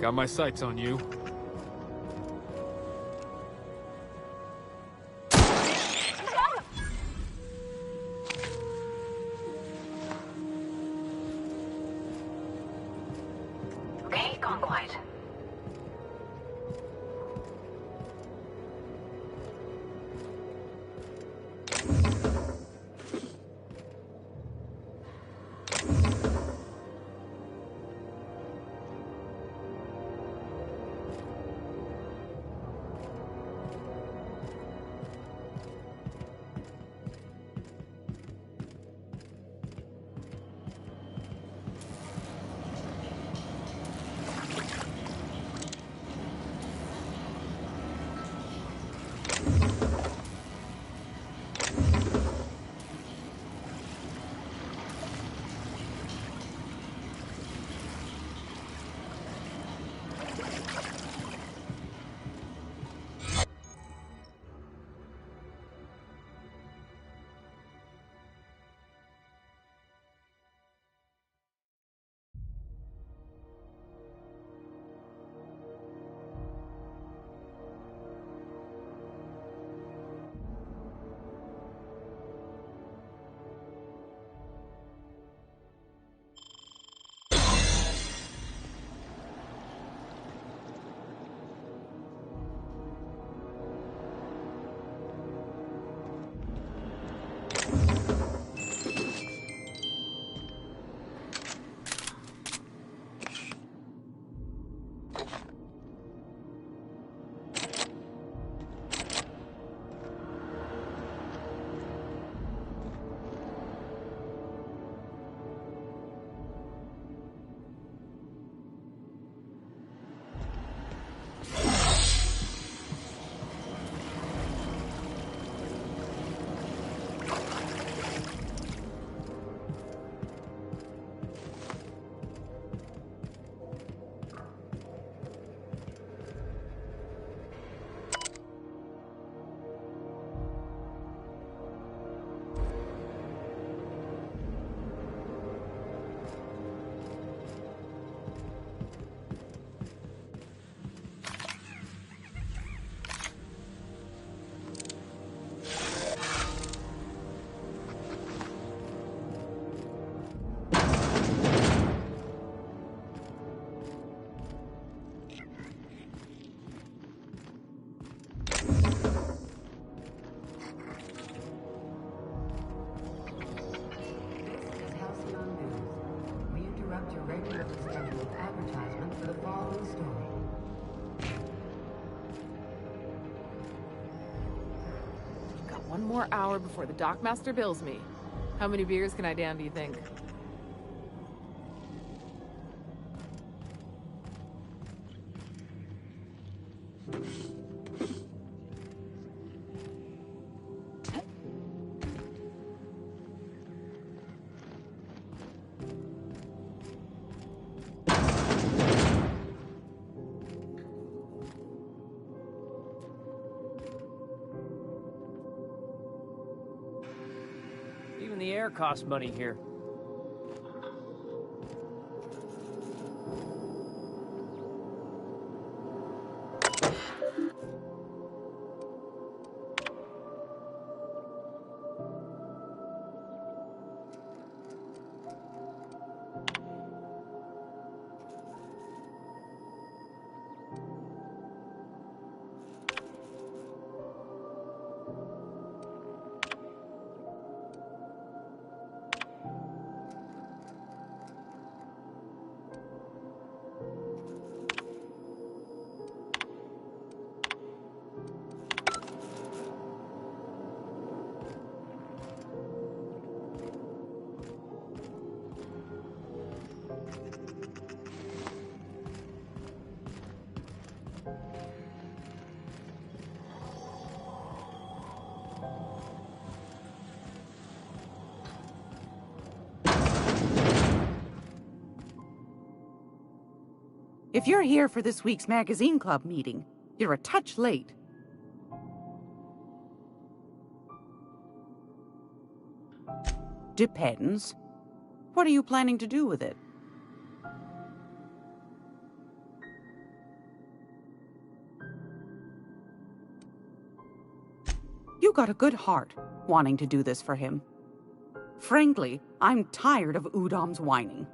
Got my sights on you. Okay, gone quiet. One more hour before the dockmaster bills me. How many beers can I down, do you think? Even the air costs money here. If you're here for this week's magazine club meeting, you're a touch late. Depends. What are you planning to do with it? got a good heart, wanting to do this for him. Frankly, I'm tired of Udom's whining.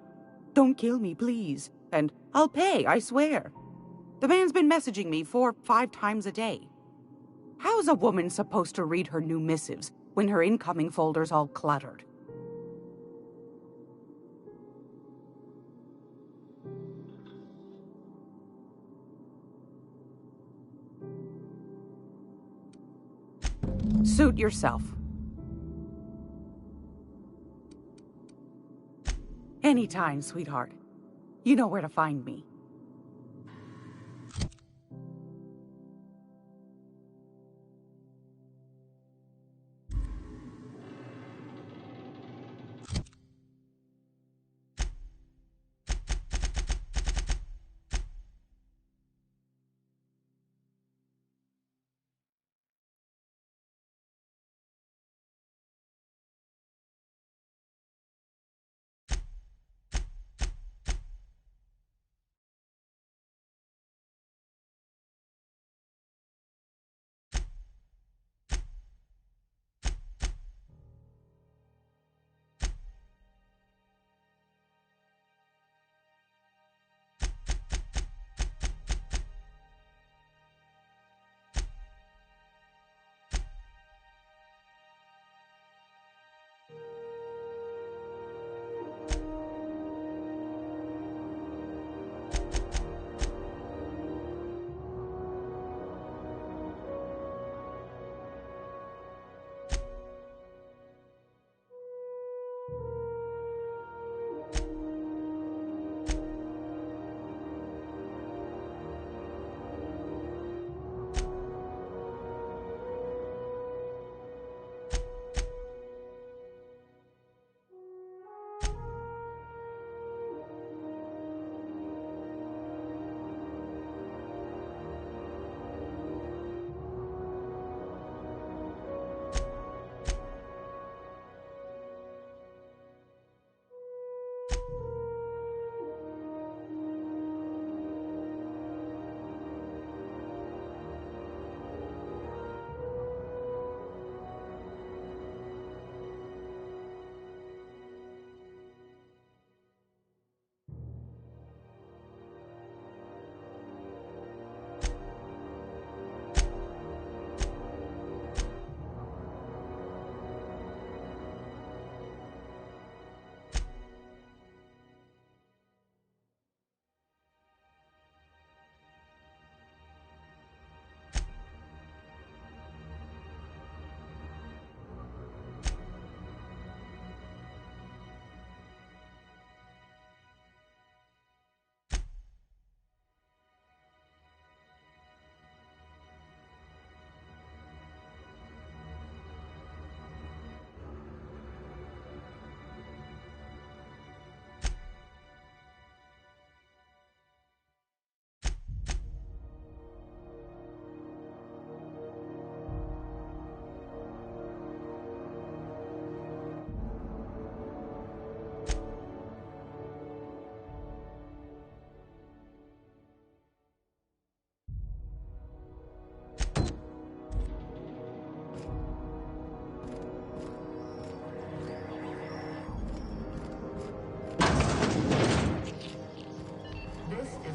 Don't kill me, please. And I'll pay, I swear. The man's been messaging me 4-5 times a day. How's a woman supposed to read her new missives when her incoming folder's all cluttered? Suit yourself. Anytime, sweetheart. You know where to find me.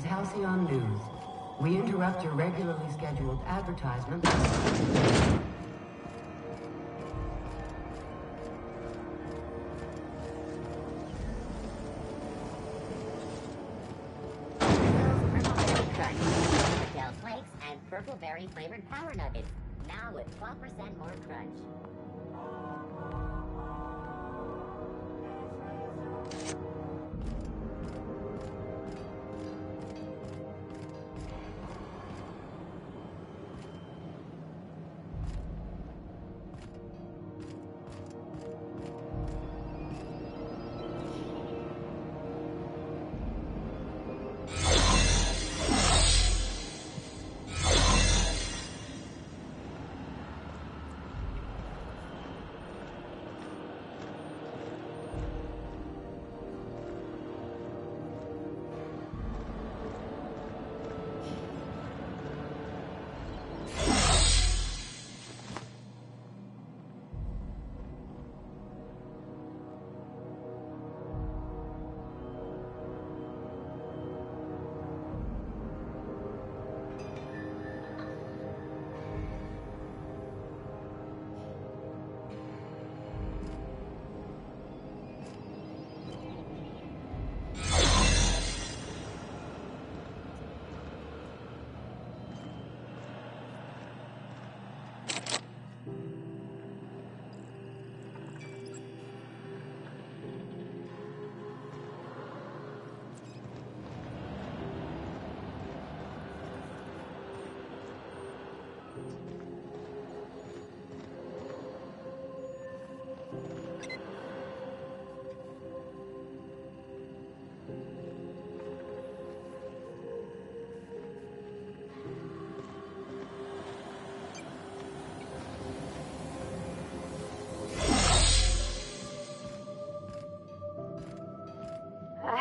Halcyon News. We interrupt your regularly scheduled advertisement. Flakes and purple berry flavored power nuggets. Now with 12% more crunch.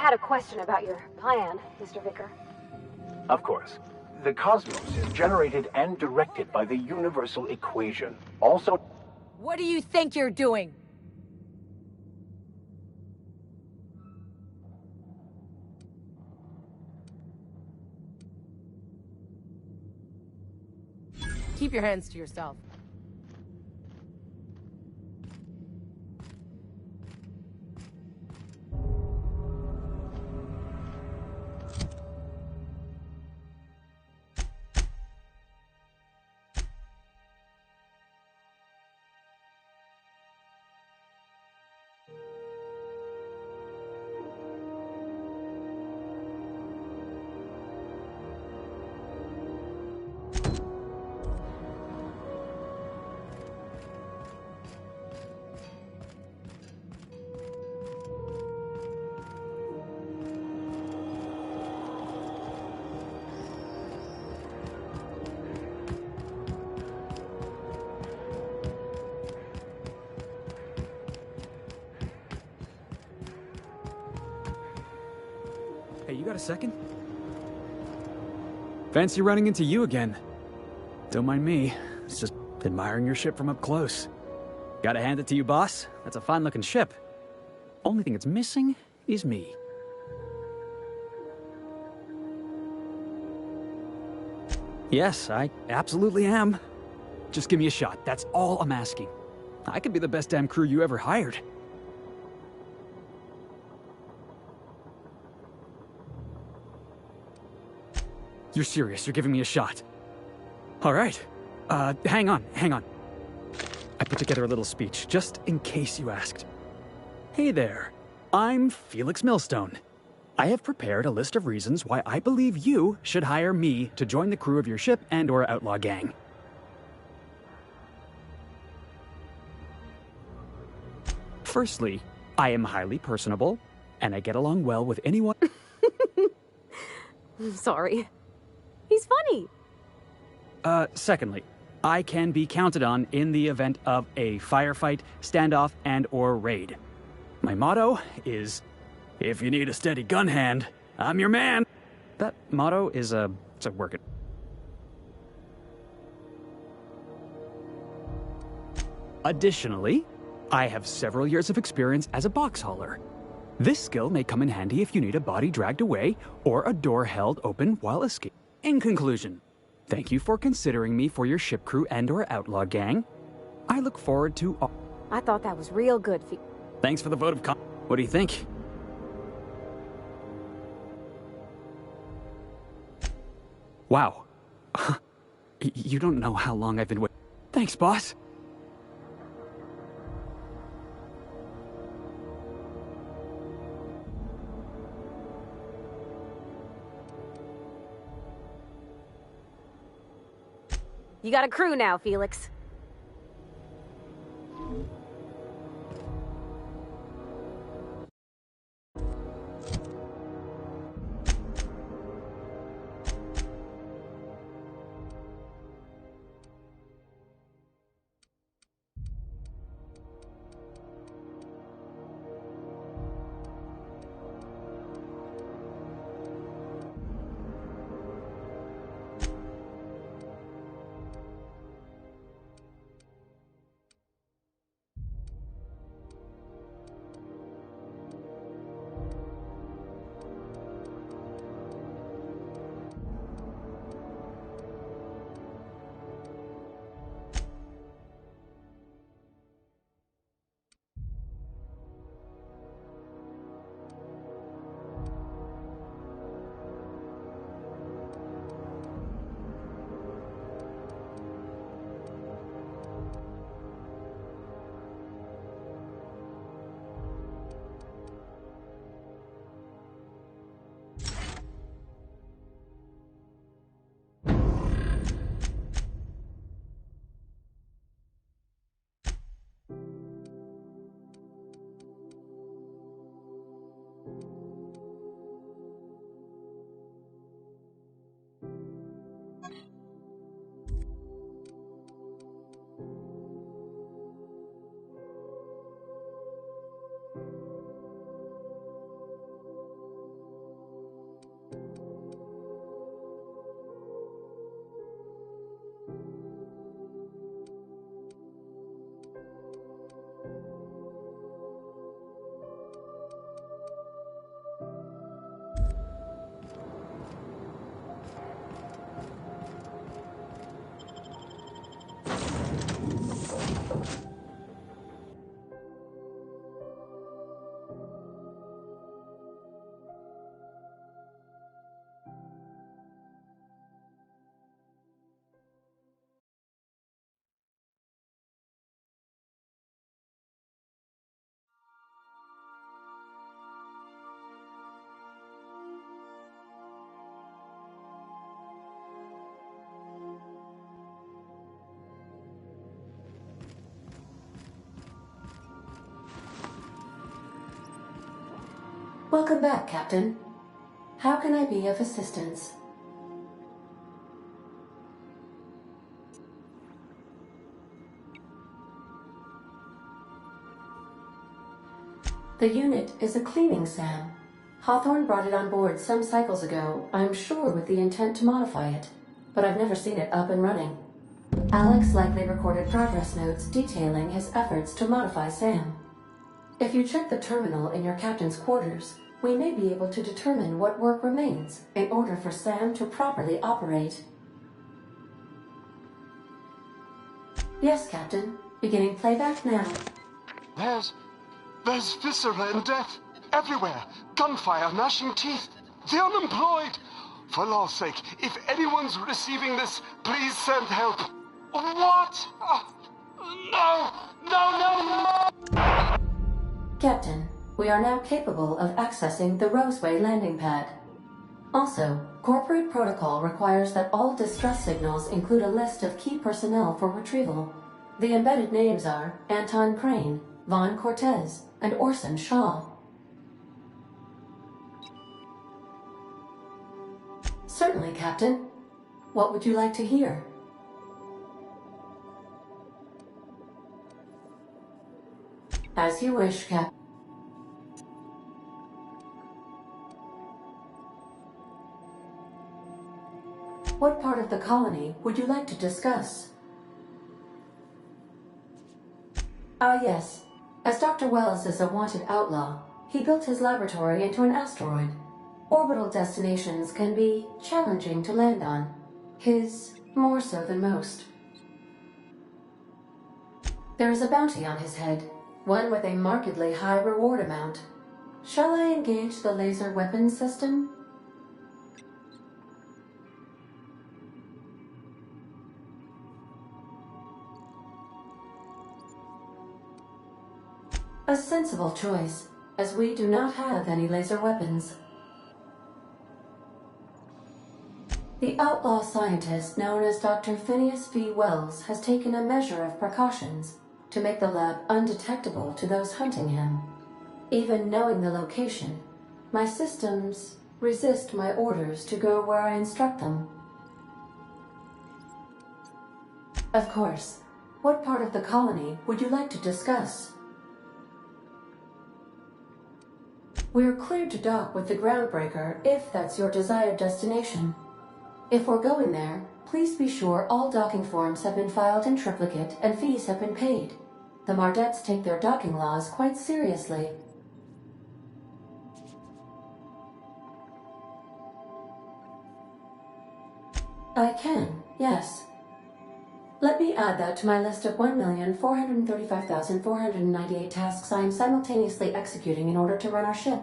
had a question about your plan, Mr. Vicar. Of course. The cosmos is generated and directed by the universal equation. Also... What do you think you're doing? Keep your hands to yourself. Hey, you got a second? Fancy running into you again. Don't mind me. It's just admiring your ship from up close. Gotta hand it to you, boss. That's a fine-looking ship. Only thing it's missing is me. Yes, I absolutely am. Just give me a shot. That's all I'm asking. I could be the best damn crew you ever hired. You're serious, you're giving me a shot. All right. Hang on. I put together a little speech, just in case you asked. Hey there, I'm Felix Millstone. I have prepared a list of reasons why I believe you should hire me to join the crew of your ship and/or outlaw gang. Firstly, I am highly personable, and I get along well with anyone. Sorry. He's funny. Secondly, I can be counted on in the event of a firefight, standoff, and/or raid. My motto is, if you need a steady gun hand, I'm your man. That motto is it's a work it. Additionally, I have several years of experience as a box hauler. This skill may come in handy if you need a body dragged away or a door held open while escaping. In conclusion, thank you for considering me for your ship crew and/or outlaw gang. I look forward to all... I thought that was real good. Thanks for the vote of What do you think? Wow. You don't know how long I've been waiting. Thanks, boss. You got a crew now, Felix. Welcome back, Captain. How can I be of assistance? The unit is a cleaning SAM. Hawthorne brought it on board some cycles ago, I'm sure with the intent to modify it, but I've never seen it up and running. Alex likely recorded progress notes detailing his efforts to modify SAM. If you check the terminal in your captain's quarters, we may be able to determine what work remains in order for SAM to properly operate. Yes, Captain. Beginning playback now. There's viscera and death everywhere. Gunfire, gnashing teeth. The unemployed. For law's sake, if anyone's receiving this, please send help. What? No! Captain, we are now capable of accessing the Roseway landing pad. Also, corporate protocol requires that all distress signals include a list of key personnel for retrieval. The embedded names are Anton Crane, Vaughn Cortez, and Orson Shaw. Certainly, Captain. What would you like to hear? As you wish, Cap. What part of the colony would you like to discuss? Yes. As Dr. Wells is a wanted outlaw, he built his laboratory into an asteroid. Orbital destinations can be challenging to land on. His more so than most. There is a bounty on his head, one with a markedly high reward amount. Shall I engage the laser weapon system? A sensible choice, as we do not have any laser weapons. The outlaw scientist known as Dr. Phineas V. Wells has taken a measure of precautions to make the lab undetectable to those hunting him. Even knowing the location, my systems resist my orders to go where I instruct them. Of course. What part of the colony would you like to discuss? We're cleared to dock with the Groundbreaker if that's your desired destination. If we're going there, please be sure all docking forms have been filed in triplicate and fees have been paid. The Mardettes take their docking laws quite seriously. I can, yes. Let me add that to my list of 1,435,498 tasks I am simultaneously executing in order to run our ship.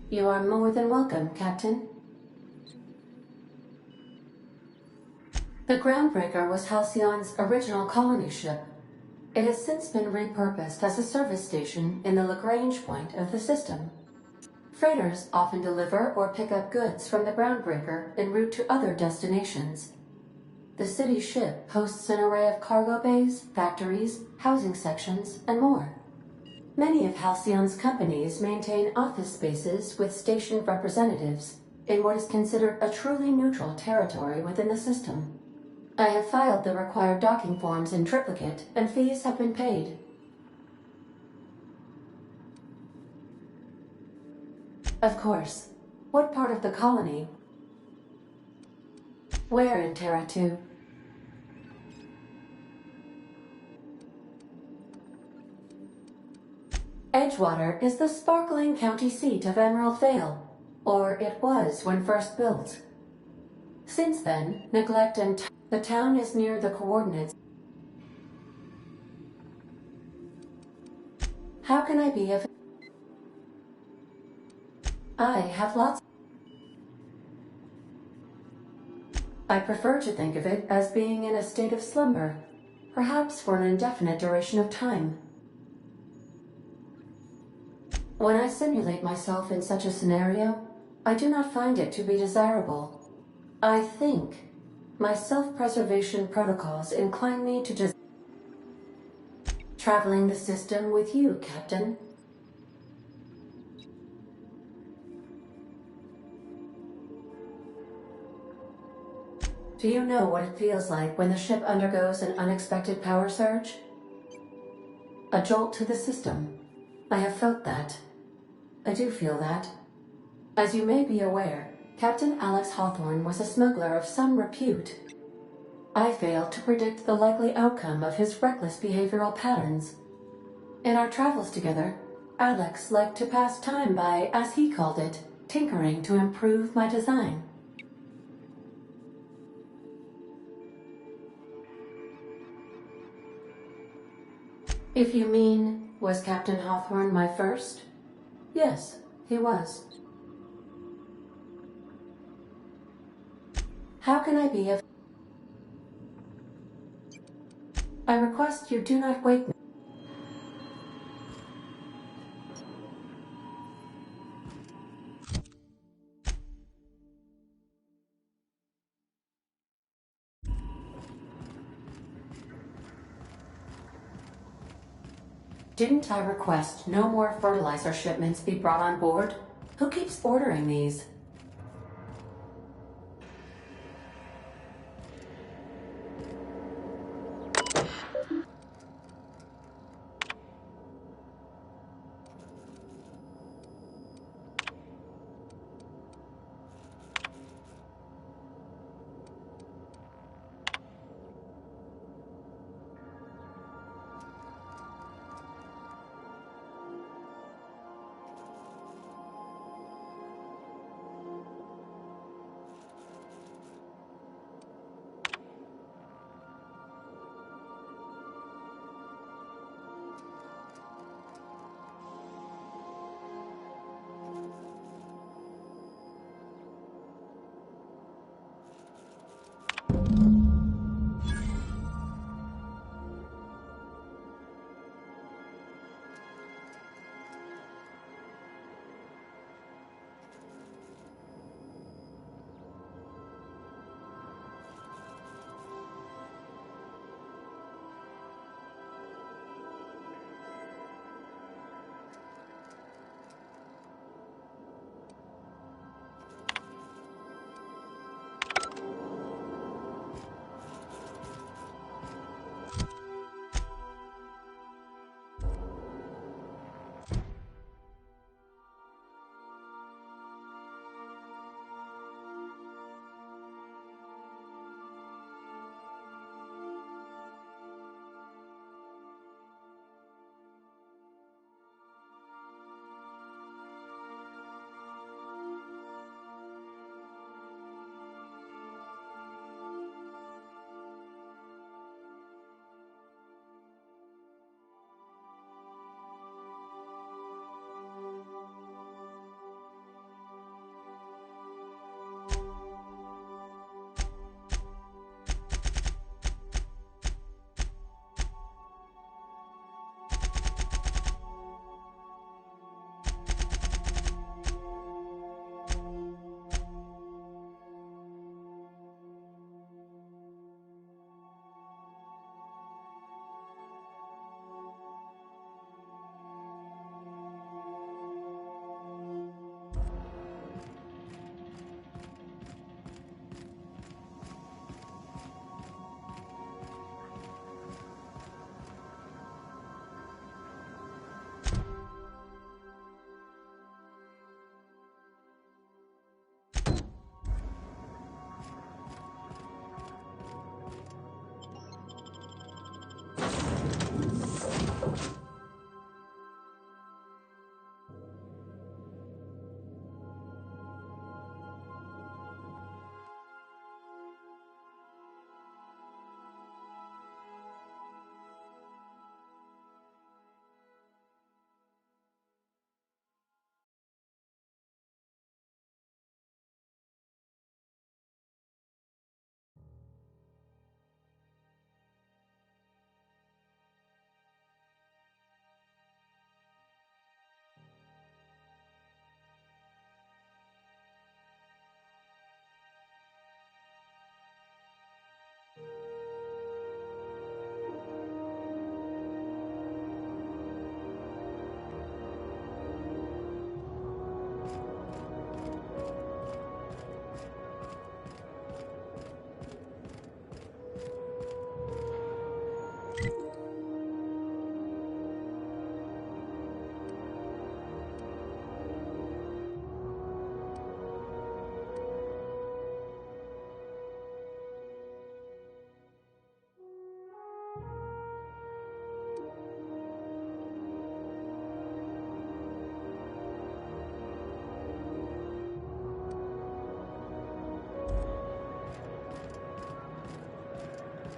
You are more than welcome, Captain. The Groundbreaker was Halcyon's original colony ship. It has since been repurposed as a service station in the Lagrange point of the system. Freighters often deliver or pick up goods from the Groundbreaker en route to other destinations. The city ship hosts an array of cargo bays, factories, housing sections, and more. Many of Halcyon's companies maintain office spaces with stationed representatives in what is considered a truly neutral territory within the system. I have filed the required docking forms in triplicate, and fees have been paid. Of course. What part of the colony? Where in Terra 2? Edgewater is the sparkling county seat of Emerald Vale, or it was when first built. Since then, neglect and the town is near the coordinates. How can I be of... I have lots... I prefer to think of it as being in a state of slumber, perhaps for an indefinite duration of time. When I simulate myself in such a scenario, I do not find it to be desirable. I think my self-preservation protocols incline me to just Traveling the system with you, Captain. Do you know what it feels like when the ship undergoes an unexpected power surge? A jolt to the system. I have felt that. I do feel that. As you may be aware, Captain Alex Hawthorne was a smuggler of some repute. I failed to predict the likely outcome of his reckless behavioral patterns. In our travels together, Alex liked to pass time by, as he called it, tinkering to improve my design. If you mean, was Captain Hawthorne my first? Yes, he was. How can I be of... I request you do not wake me. Didn't I request no more fertilizer shipments be brought on board? Who keeps ordering these?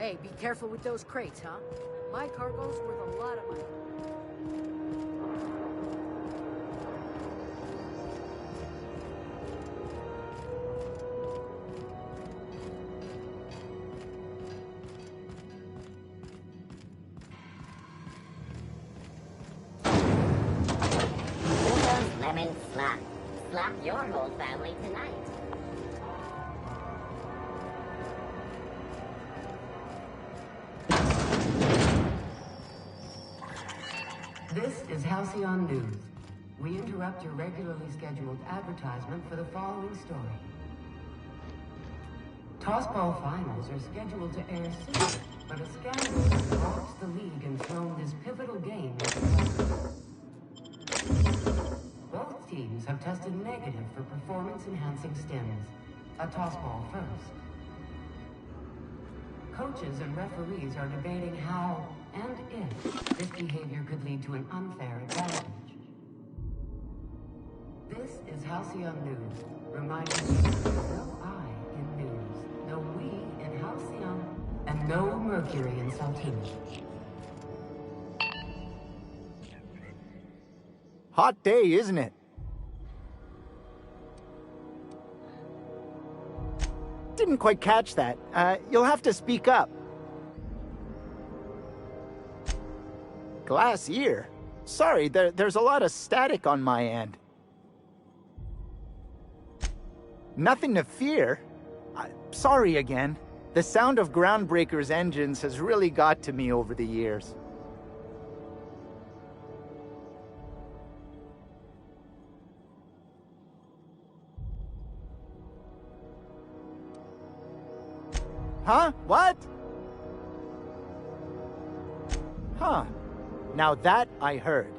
Hey, be careful with those crates, huh? My cargo's worth a lot of money. Lemon slap. Slap your whole family tonight. This is Halcyon News. We interrupt your regularly scheduled advertisement for the following story. Tossball finals are scheduled to air soon, but a scandal has rocked the league and thrown this pivotal game into question. Both teams have tested negative for performance-enhancing stims. A tossball first. Coaches and referees are debating how and if this behavior could lead to an unfair advantage. This is Halcyon News, reminding you there's no I in news, no we in Halcyon, and no Mercury in Saltine. Hot day, isn't it? Didn't quite catch that. You'll have to speak up. Glass ear? Sorry, there's a lot of static on my end. Nothing to fear. Sorry again. The sound of Groundbreaker's engines has really got to me over the years. Huh? What? Huh. Now that I heard.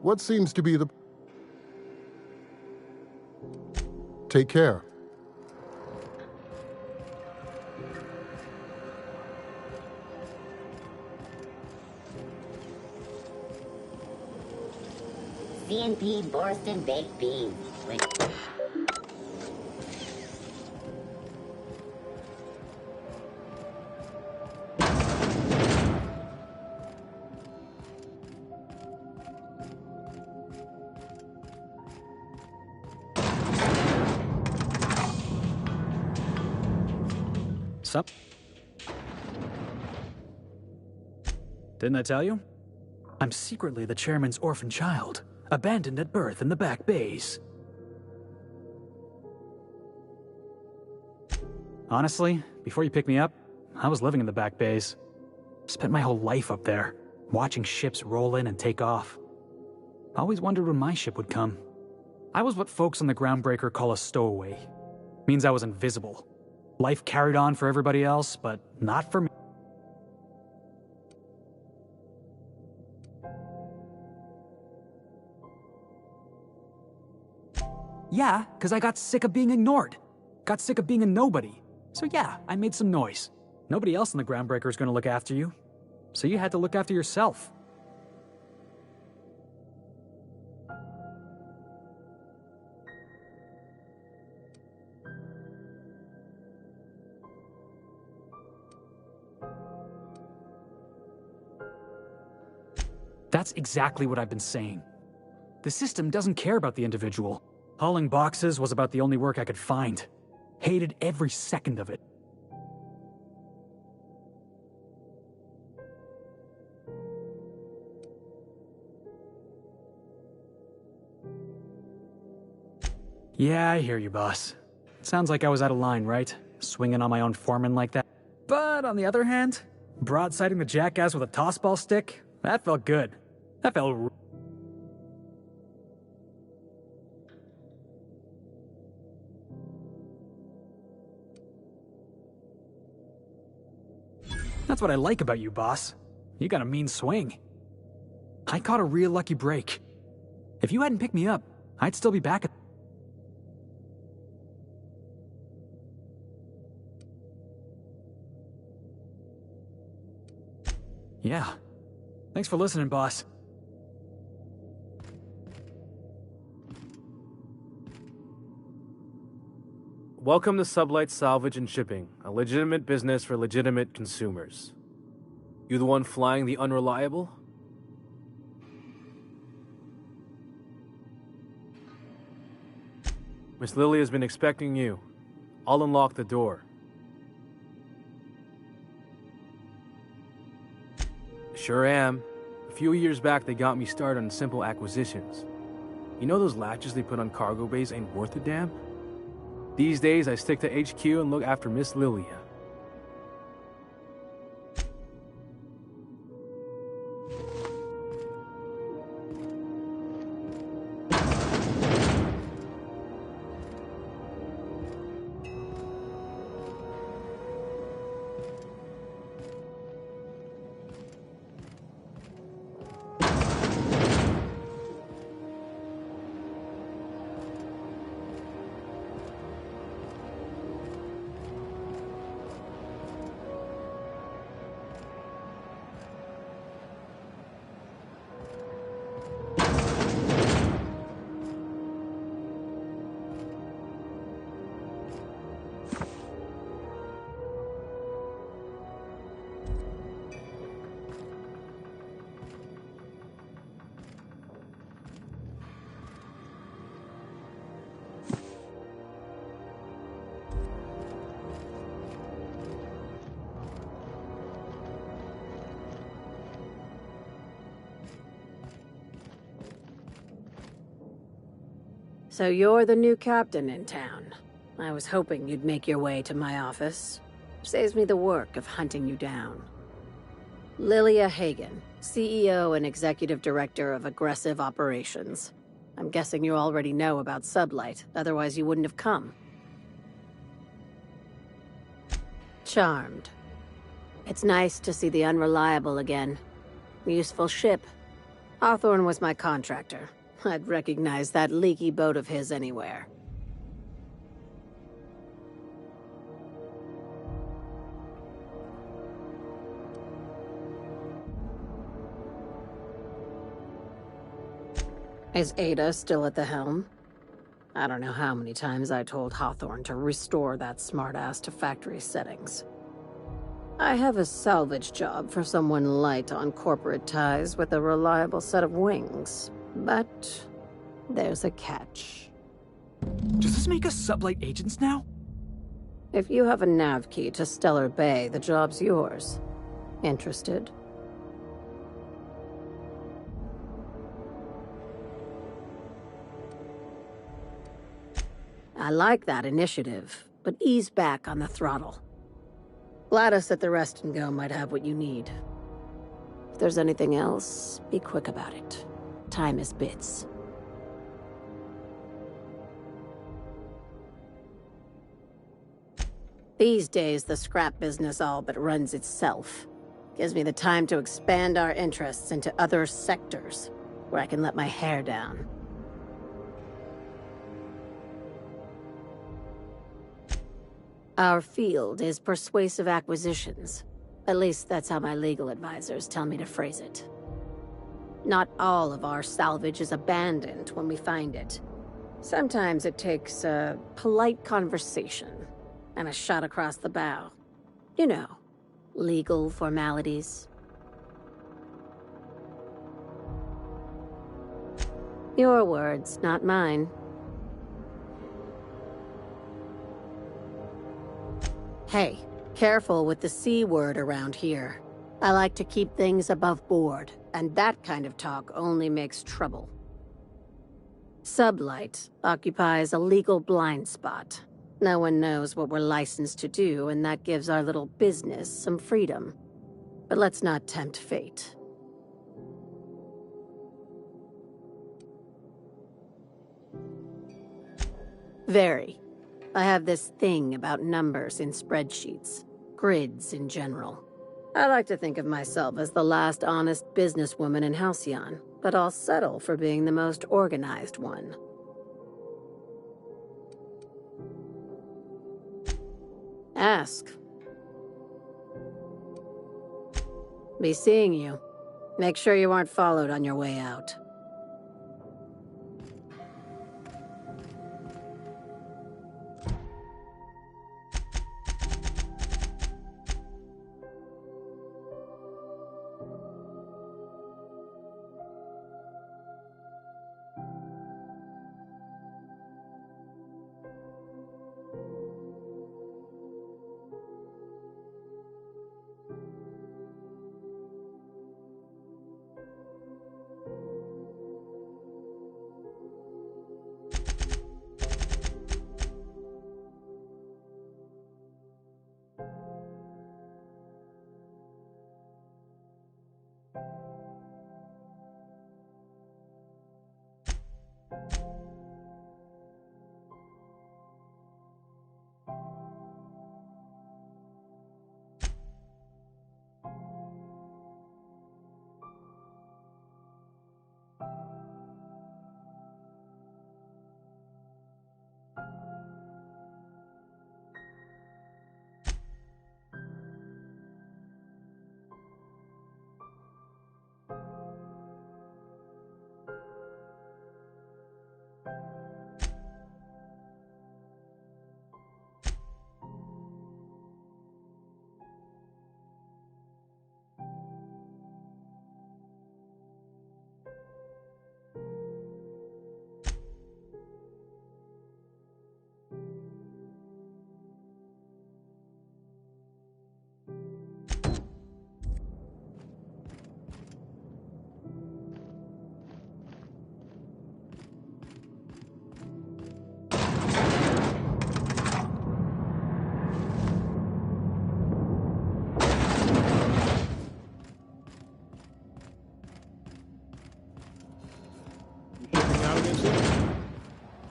What seems to be the... Take care. CNP Borston Baked Beans. Sup? Didn't I tell you? I'm secretly the chairman's orphan child, abandoned at birth in the back bays. Honestly, before you picked me up, I was living in the back bays. Spent my whole life up there, watching ships roll in and take off. Always wondered when my ship would come. I was what folks on the Groundbreaker call a stowaway. Means I was invisible. Life carried on for everybody else, but not for me. Yeah, because I got sick of being ignored. Got sick of being a nobody. So yeah, I made some noise. Nobody else in the Groundbreaker is going to look after you. So you had to look after yourself. That's exactly what I've been saying. The system doesn't care about the individual. Hauling boxes was about the only work I could find. Hated every second of it. Yeah, I hear you, boss. Sounds like I was out of line, right? Swinging on my own foreman like that. But on the other hand, broadsiding the jackass with a tossball stick? That felt good. That felt... That's what I like about you, boss. You got a mean swing. I caught a real lucky break. If you hadn't picked me up, I'd still be back at... Yeah. Thanks for listening, boss. Welcome to Sublight Salvage and Shipping, a legitimate business for legitimate consumers. You the one flying the unreliable? Miss Lily has been expecting you. I'll unlock the door. Sure am. A few years back, they got me started on simple acquisitions. You know those latches they put on cargo bays ain't worth a damn? These days, I stick to HQ and look after Miss Lilia. So you're the new captain in town. I was hoping you'd make your way to my office. Saves me the work of hunting you down. Lilia Hagen, CEO and Executive Director of Aggressive Operations. I'm guessing you already know about Sublight, otherwise you wouldn't have come. Charmed. It's nice to see the Unreliable again. Useful ship. Hawthorne was my contractor. I'd recognize that leaky boat of his anywhere. Is Ada still at the helm? I don't know how many times I told Hawthorne to restore that smartass to factory settings. I have a salvage job for someone light on corporate ties with a reliable set of wings. But there's a catch. Does this make us Sublight agents now? If you have a nav key to Stellar Bay, the job's yours. Interested? I like that initiative, but ease back on the throttle. Gladys at the Rest and Go might have what you need. If there's anything else, be quick about it. Time is bits. These days, the scrap business all but runs itself. Gives me the time to expand our interests into other sectors, where I can let my hair down. Our field is persuasive acquisitions. At least that's how my legal advisors tell me to phrase it. Not all of our salvage is abandoned when we find it. Sometimes it takes a polite conversation and a shot across the bow. You know, legal formalities. Your words, not mine. Hey, careful with the C word around here. I like to keep things above board, and that kind of talk only makes trouble. Sublight occupies a legal blind spot. No one knows what we're licensed to do, and that gives our little business some freedom. But let's not tempt fate. Very. I have this thing about numbers in spreadsheets, grids in general. I like to think of myself as the last honest businesswoman in Halcyon, but I'll settle for being the most organized one. Ask. Be seeing you. Make sure you aren't followed on your way out.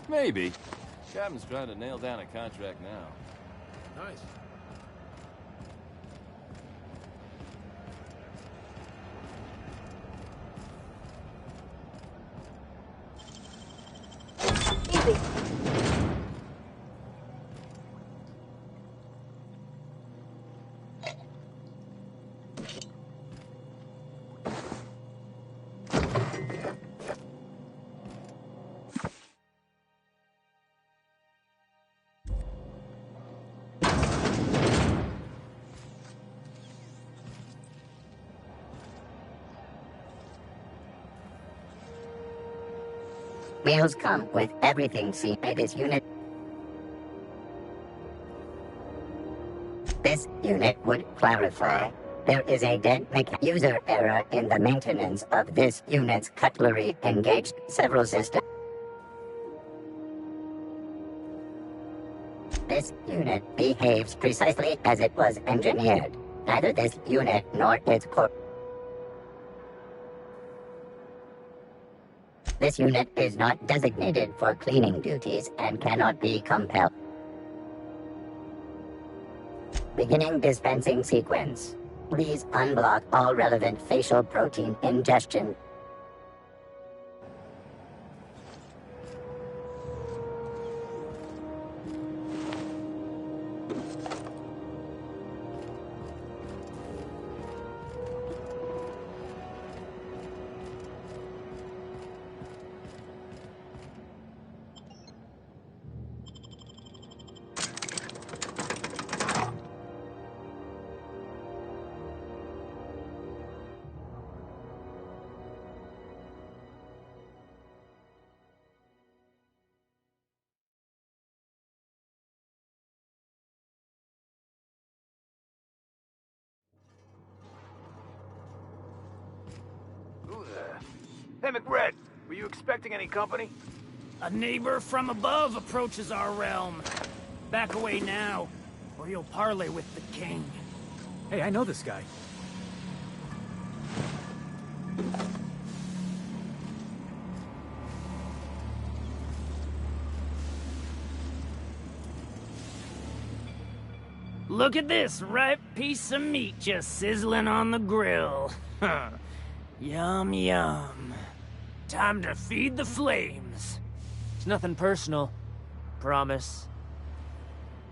Maybe. Captain's trying to nail down a contract now. Nice. Easy. Wheels come with everything seen by this unit. This unit would clarify. There is a dead user error in the maintenance of this unit's cutlery engaged several systems. This unit behaves precisely as it was engineered. Neither this unit nor its core. This unit is not designated for cleaning duties and cannot be compelled. Beginning dispensing sequence. Please unblock all relevant facial protein ingestion. Hey, McRed, were you expecting any company? A neighbor from above approaches our realm. Back away now, or you'll parley with the king. Hey, I know this guy. Look at this ripe piece of meat just sizzling on the grill. Yum, yum. Time to feed the flames. It's nothing personal. Promise.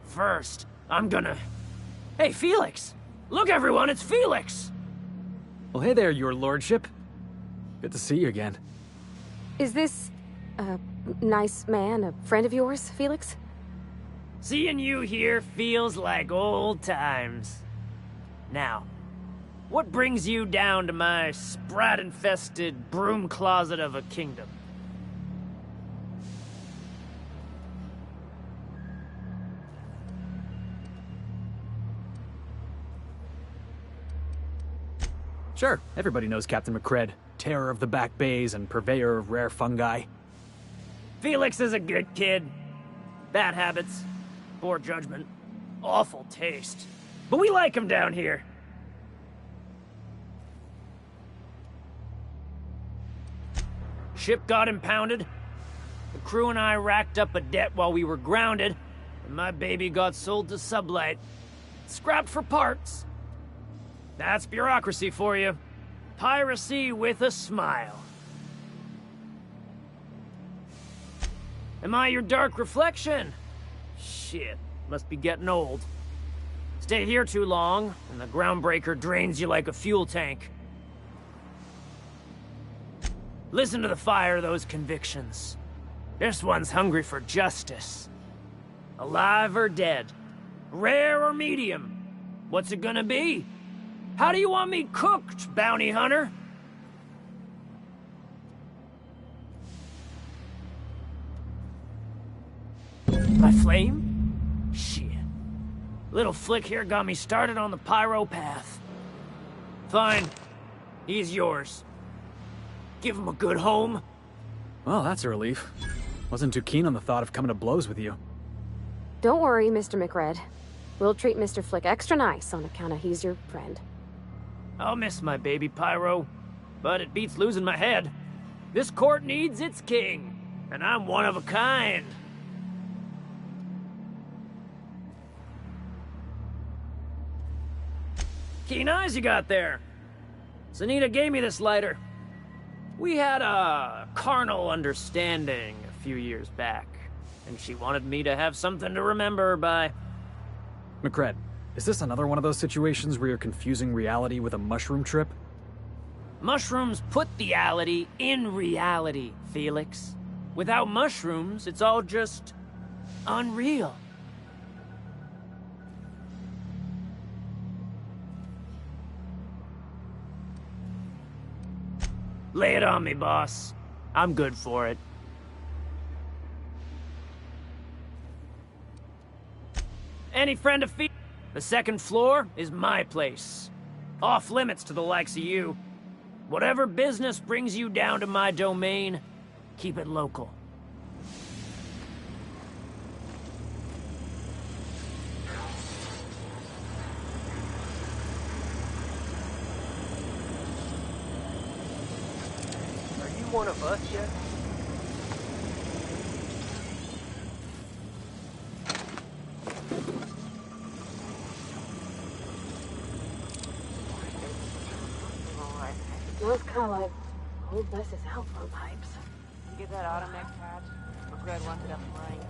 First, I'm gonna... Hey, Felix! Look, everyone, it's Felix! Well, hey there, your lordship. Good to see you again. Is this a nice man, a friend of yours, Felix? Seeing you here feels like old times. Now, what brings you down to my sprat-infested broom closet of a kingdom? Sure, everybody knows Captain McRed, terror of the back bays and purveyor of rare fungi. Felix is a good kid. Bad habits, poor judgment, awful taste. But we like him down here. Ship got impounded. The crew and I racked up a debt while we were grounded, and my baby got sold to Sublight. Scrapped for parts. That's bureaucracy for you. Piracy with a smile. Am I your dark reflection? Shit, must be getting old. Stay here too long, and the groundbreaker drains you like a fuel tank. Listen to the fire of those convictions. This one's hungry for justice. Alive or dead? Rare or medium? What's it gonna be? How do you want me cooked, bounty hunter? My flame? Shit. Little flick here got me started on the pyro path. Fine. He's yours. Give him a good home. Well, that's a relief. Wasn't too keen on the thought of coming to blows with you. Don't worry, Mr. McRed. We'll treat Mr. Flick extra nice on account of he's your friend. I'll miss my baby Pyro, but it beats losing my head. This court needs its king, and I'm one of a kind. Keen eyes you got there. Sanita gave me this lighter. We had a carnal understanding a few years back, and she wanted me to have something to remember her by. McRed, is this another one of those situations where you're confusing reality with a mushroom trip? Mushrooms put theality in reality, Felix. Without mushrooms, it's all just unreal. Lay it on me, boss. I'm good for it. Any friend of Felix? The second floor is my place. Off limits to the likes of you. Whatever business brings you down to my domain, keep it local. Are you one of us yet? Smells kind of like old Wes's outflow pipes. You get that automatic patch? McRed wants it up and running.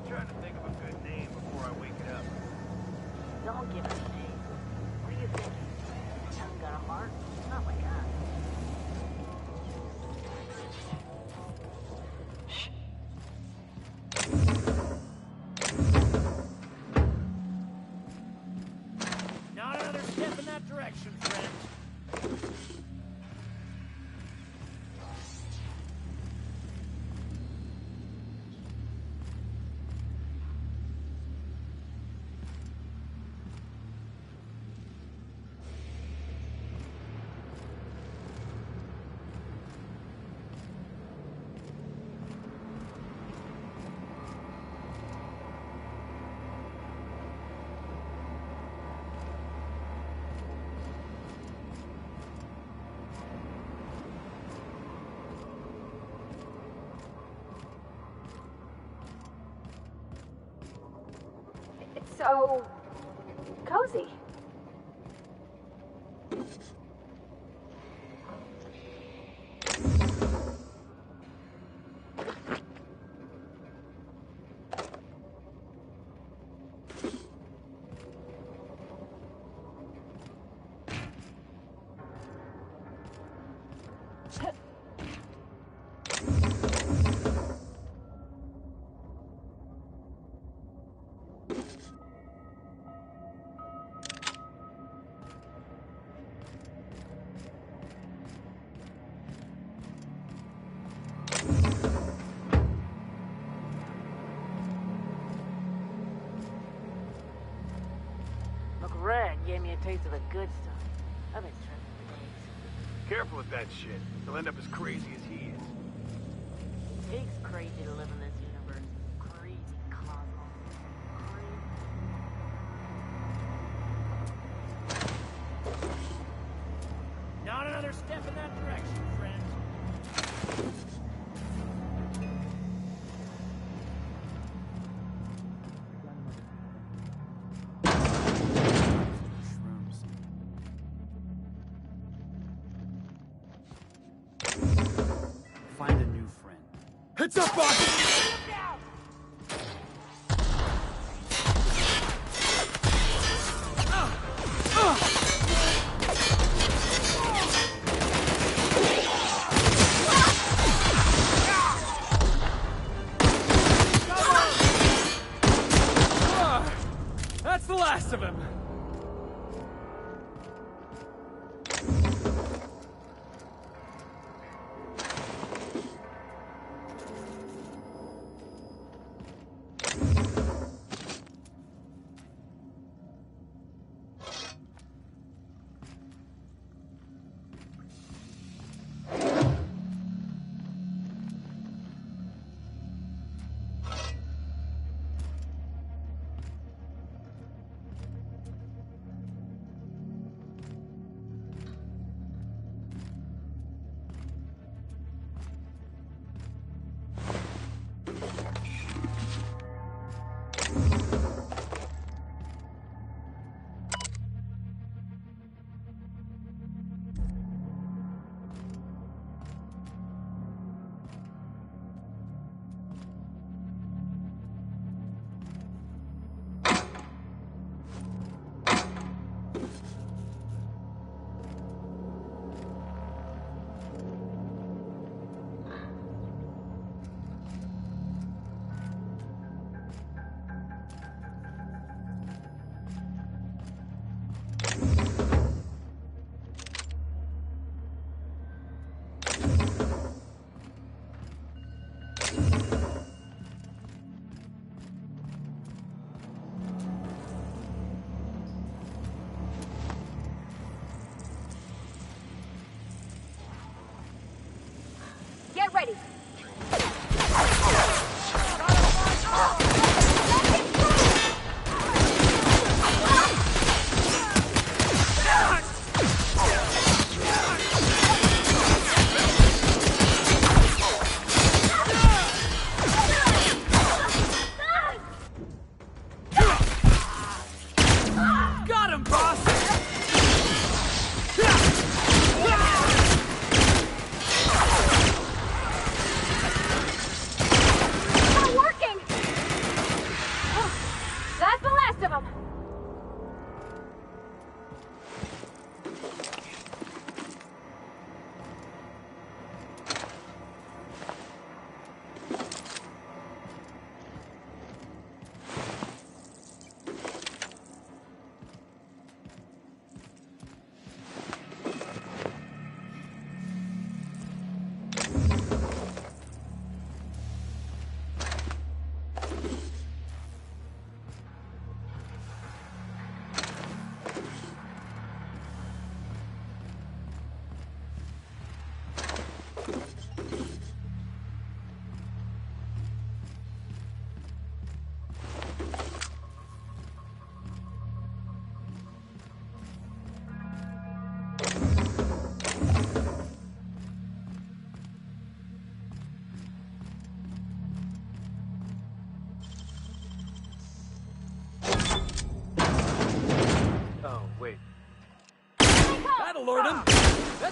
I'm trying to think of a good name before I wake it up. Don't give it a name. What do you think? Hasn't got a heart? Not like us. Not another step in that direction, friend. so cozy. Red gave me a taste of the good stuff. I've been tripping for days. Careful with that shit. You'll end up as crazy as he is. It takes crazy to live in this universe. Crazy cosmos. Crazy. Not another step in that direction, friend. Find a new friend. Heads up, boss! That's the last of him.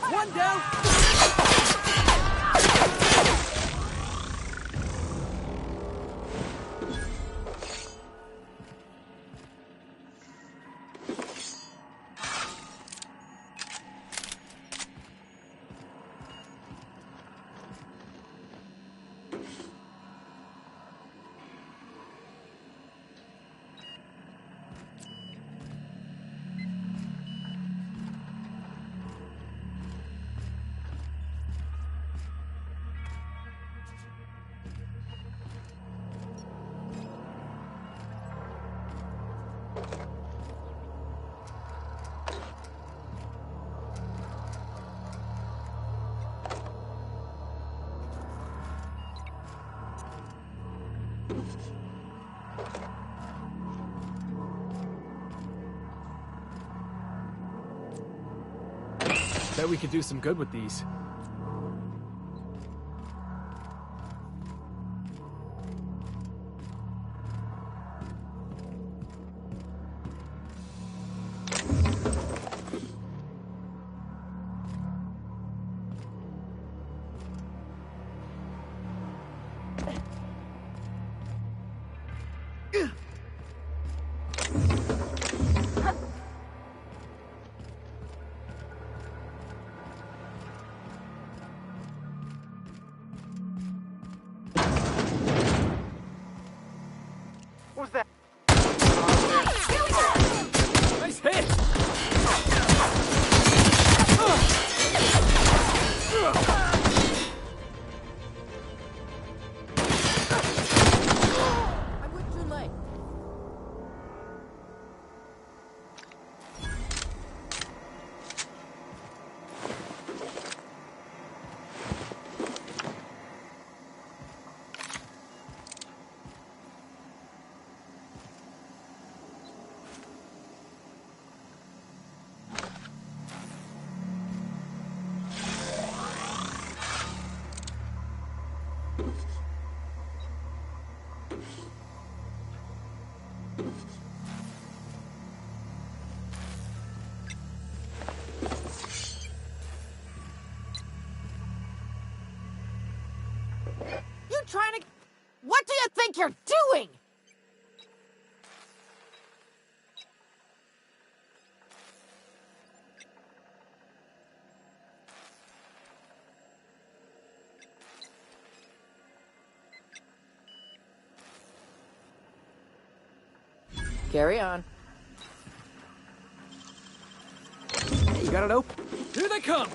That's one down! Bet we could do some good with these. What's that? Nice hit! I went too late. You trying to... What do you think you're doing? Carry on. Hey, you got it open? Here they come!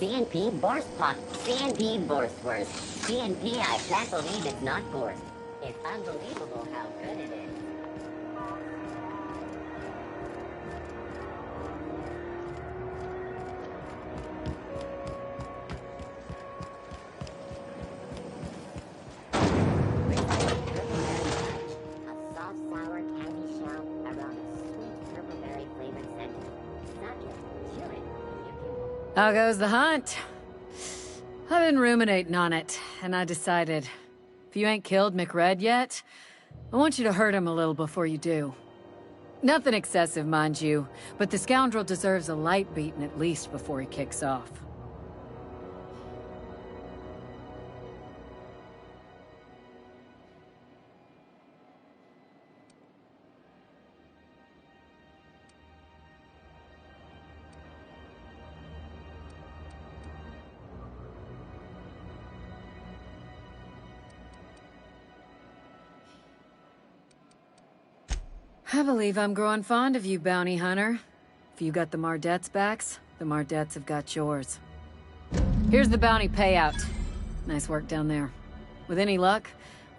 CNP Borstpot, CNP Borstworth, CNP I can't believe it's not Borst. It's unbelievable how good it is. A soft sour candy shell around a sweet purple berry flavored scent. Suck it, chew it. How goes the hunt? I've been ruminating on it, and I decided, if you ain't killed McRed yet, I want you to hurt him a little before you do. Nothing excessive, mind you, but the scoundrel deserves a light beating at least before he kicks off. I believe I'm growing fond of you, bounty hunter. If you got the Mardettes' backs, the Mardettes have got yours. Here's the bounty payout. Nice work down there. With any luck,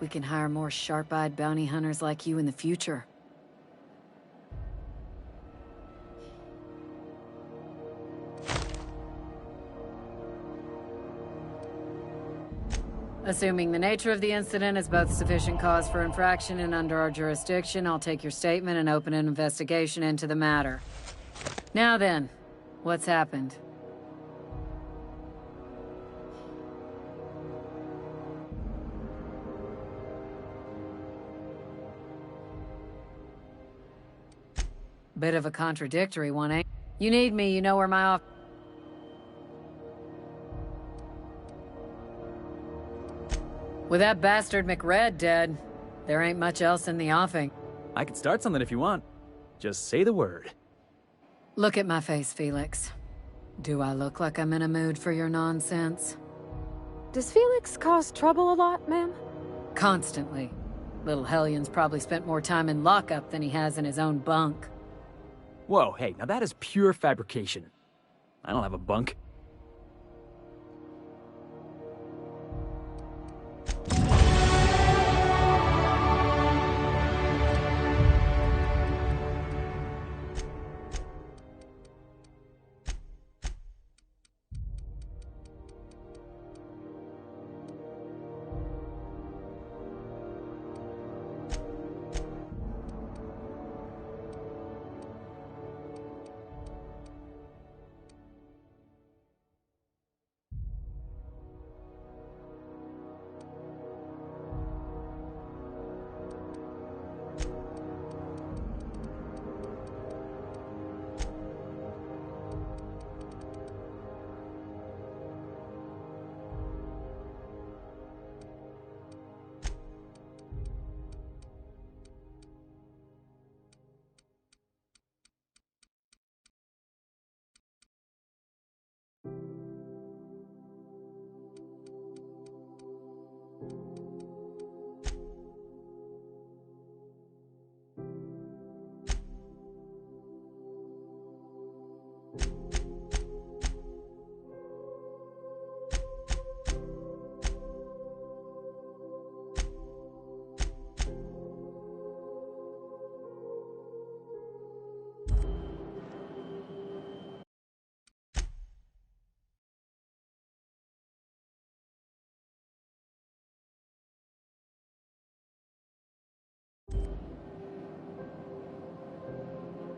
we can hire more sharp-eyed bounty hunters like you in the future. Assuming the nature of the incident is both sufficient cause for infraction and under our jurisdiction, I'll take your statement and open an investigation into the matter. Now then, what's happened? Bit of a contradictory one, eh? You need me, you know where my office... With that bastard McRed dead, there ain't much else in the offing. I could start something if you want. Just say the word. Look at my face, Felix. Do I look like I'm in a mood for your nonsense? Does Felix cause trouble a lot, ma'am? Constantly. Little Hellion's probably spent more time in lockup than he has in his own bunk. Whoa, hey, now that is pure fabrication. I don't have a bunk.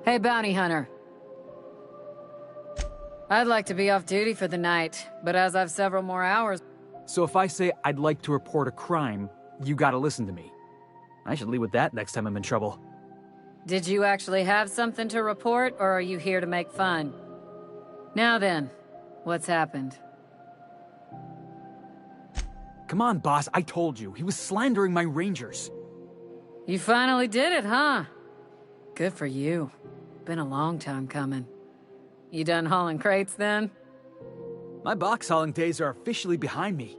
Hey, bounty hunter. I'd like to be off duty for the night, but as I've several more hours... So if I say I'd like to report a crime, you gotta listen to me. I should lead with that next time I'm in trouble. Did you actually have something to report, or are you here to make fun? Now then, what's happened? Come on, boss, I told you. He was slandering my rangers. You finally did it, huh? Good for you. Been a long time coming. You done hauling crates, then? My box hauling days are officially behind me.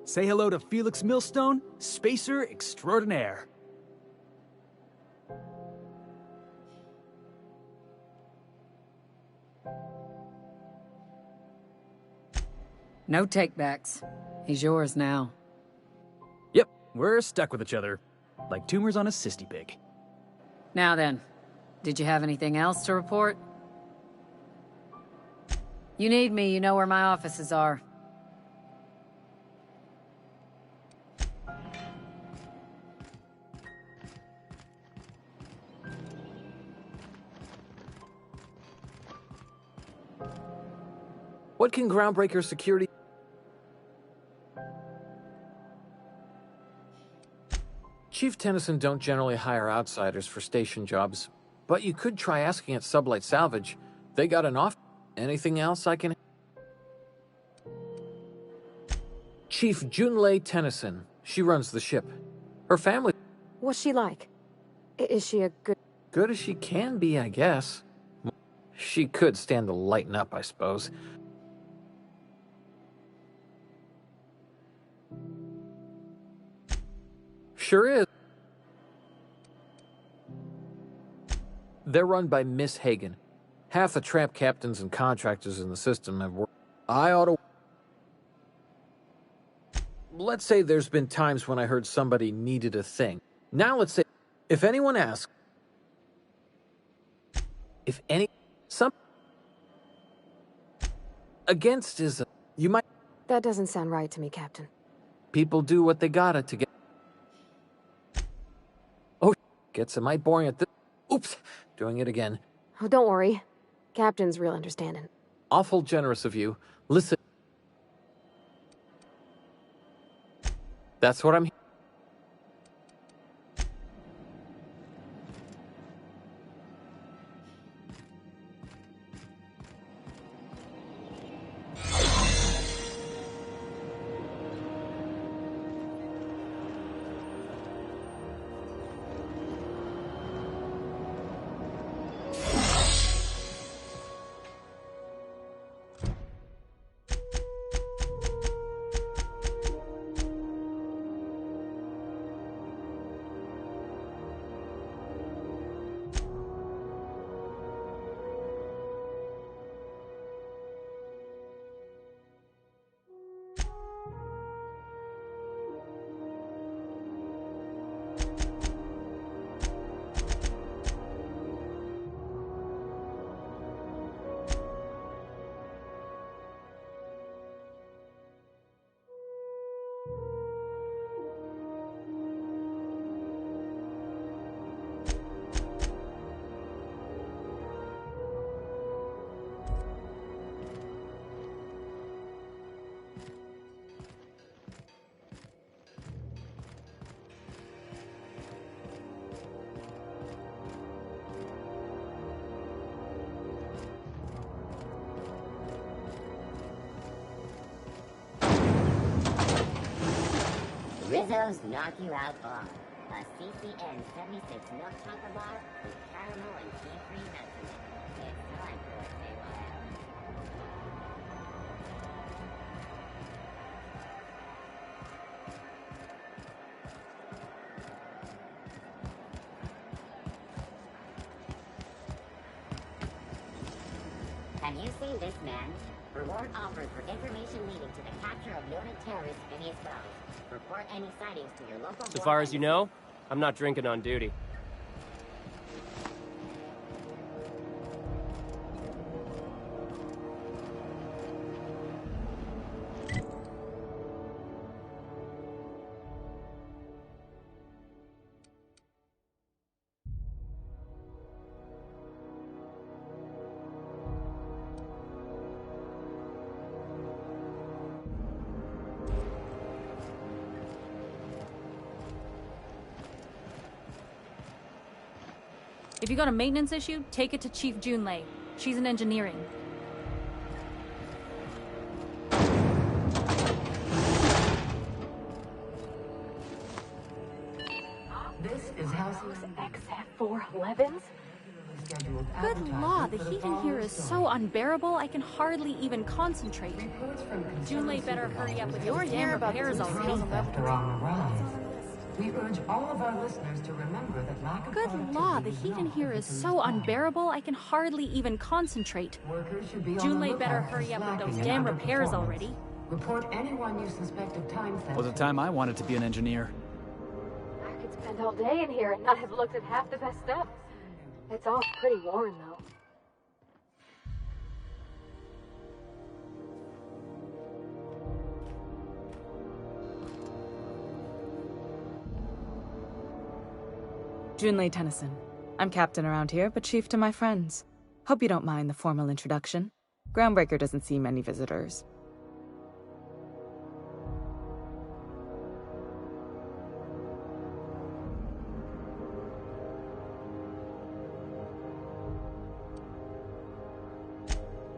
Say hello to Felix Millstone, spacer extraordinaire. No takebacks. He's yours now. Yep, we're stuck with each other. Like tumors on a cysty pig. Now then, did you have anything else to report? You need me, you know where my offices are. What can Groundbreaker security... Chief Tennyson don't generally hire outsiders for station jobs, but you could try asking at Sublight Salvage. They got an off... Anything else I can... Chief Junlei Tennyson. She runs the ship. Her family... What's she like? Is she a good... Good as she can be, I guess. She could stand to lighten up, I suppose. Sure is. They're run by Miss Hagen. Half the tramp captains and contractors in the system have worked. I ought to... Let's say there's been times when I heard somebody needed a thing. Now let's say, if anyone asks... If any... Some... Against is... You might... That doesn't sound right to me, Captain. People do what they gotta to get... Oh, gets a mite boring at this... Oops, doing it again. Oh, don't worry. Captain's real understanding. Awful generous of you. Listen... That's what I'm... Rizzo's Knock You Out Bar. A CCN 76 milk chocolate bar with caramel and tea-free nuts in it. It's time for a table out. Have you seen this man? Reward offered for information leading to the capture of noted terrorists and his foes. Report any sightings to your local... So far as you know, I'm not drinking on duty. If you got a maintenance issue, take it to Chief Junlei. She's in engineering. This is Halcyon's XF411s? Good law, the heat in here is so unbearable I can hardly even concentrate. Junlei better hurry up with your damn repairs already. We urge all of our listeners to remember that lack of Good law, the heat in here is so unbearable I can hardly even concentrate. Junlei better hurry up with those damn repairs already. Report anyone you suspect of time theft. Was the time I wanted to be an engineer. I could spend all day in here and not have looked at half the best stuff. It's all pretty worn, though. Junlei Tennyson. I'm captain around here, but chief to my friends. Hope you don't mind the formal introduction. Groundbreaker doesn't see many visitors.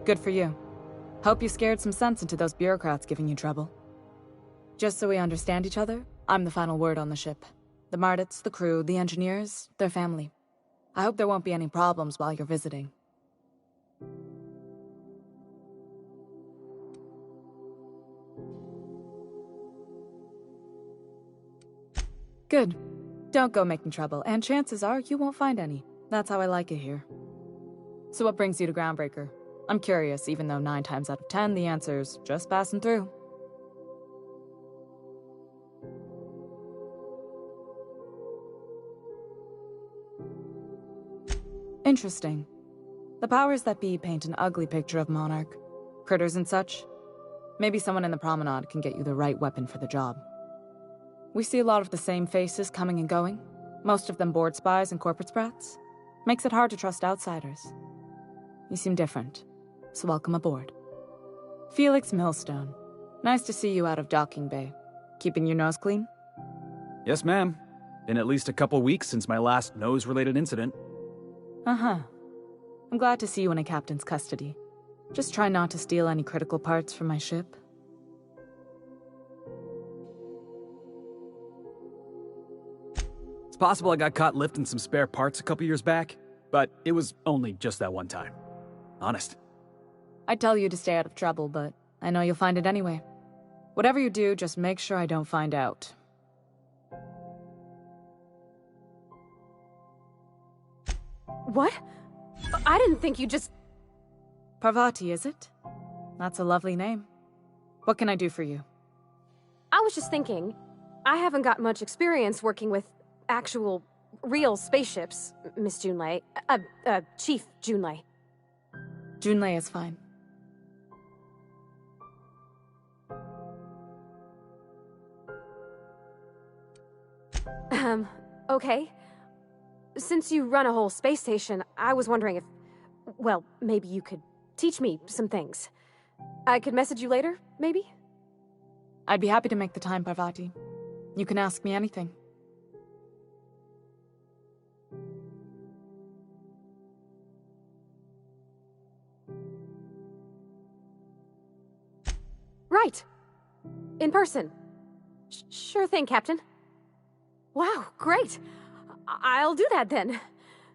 Good for you. Hope you scared some sense into those bureaucrats giving you trouble. Just so we understand each other, I'm the final word on the ship. The Mardits, the crew, the engineers, their family. I hope there won't be any problems while you're visiting. Good. Don't go making trouble, and chances are you won't find any. That's how I like it here. So what brings you to Groundbreaker? I'm curious, even though 9 times out of 10 the answer's just passing through. Interesting. The powers that be paint an ugly picture of Monarch. Critters and such. Maybe someone in the promenade can get you the right weapon for the job. We see a lot of the same faces coming and going. Most of them board spies and corporate sprats. Makes it hard to trust outsiders. You seem different, so welcome aboard. Felix Millstone. Nice to see you out of docking bay. Keeping your nose clean? Yes, ma'am. Been at least a couple weeks since my last nose-related incident. Uh-huh. I'm glad to see you in a captain's custody. Just try not to steal any critical parts from my ship. It's possible I got caught lifting some spare parts a couple years back, but it was only just that one time. Honest. I'd tell you to stay out of trouble, but I know you'll find it anyway. Whatever you do, just make sure I don't find out. What? I didn't think you just... Parvati, is it? That's a lovely name. What can I do for you? I was just thinking, I haven't got much experience working with actual, real spaceships, Miss Junlei. Chief Junlei. Junlei is fine. Okay. Since you run a whole space station, I was wondering if... Well, maybe you could teach me some things. I could message you later, maybe? I'd be happy to make the time, Parvati. You can ask me anything. Right. In person. Sure thing, Captain. Wow, great. I'll do that then.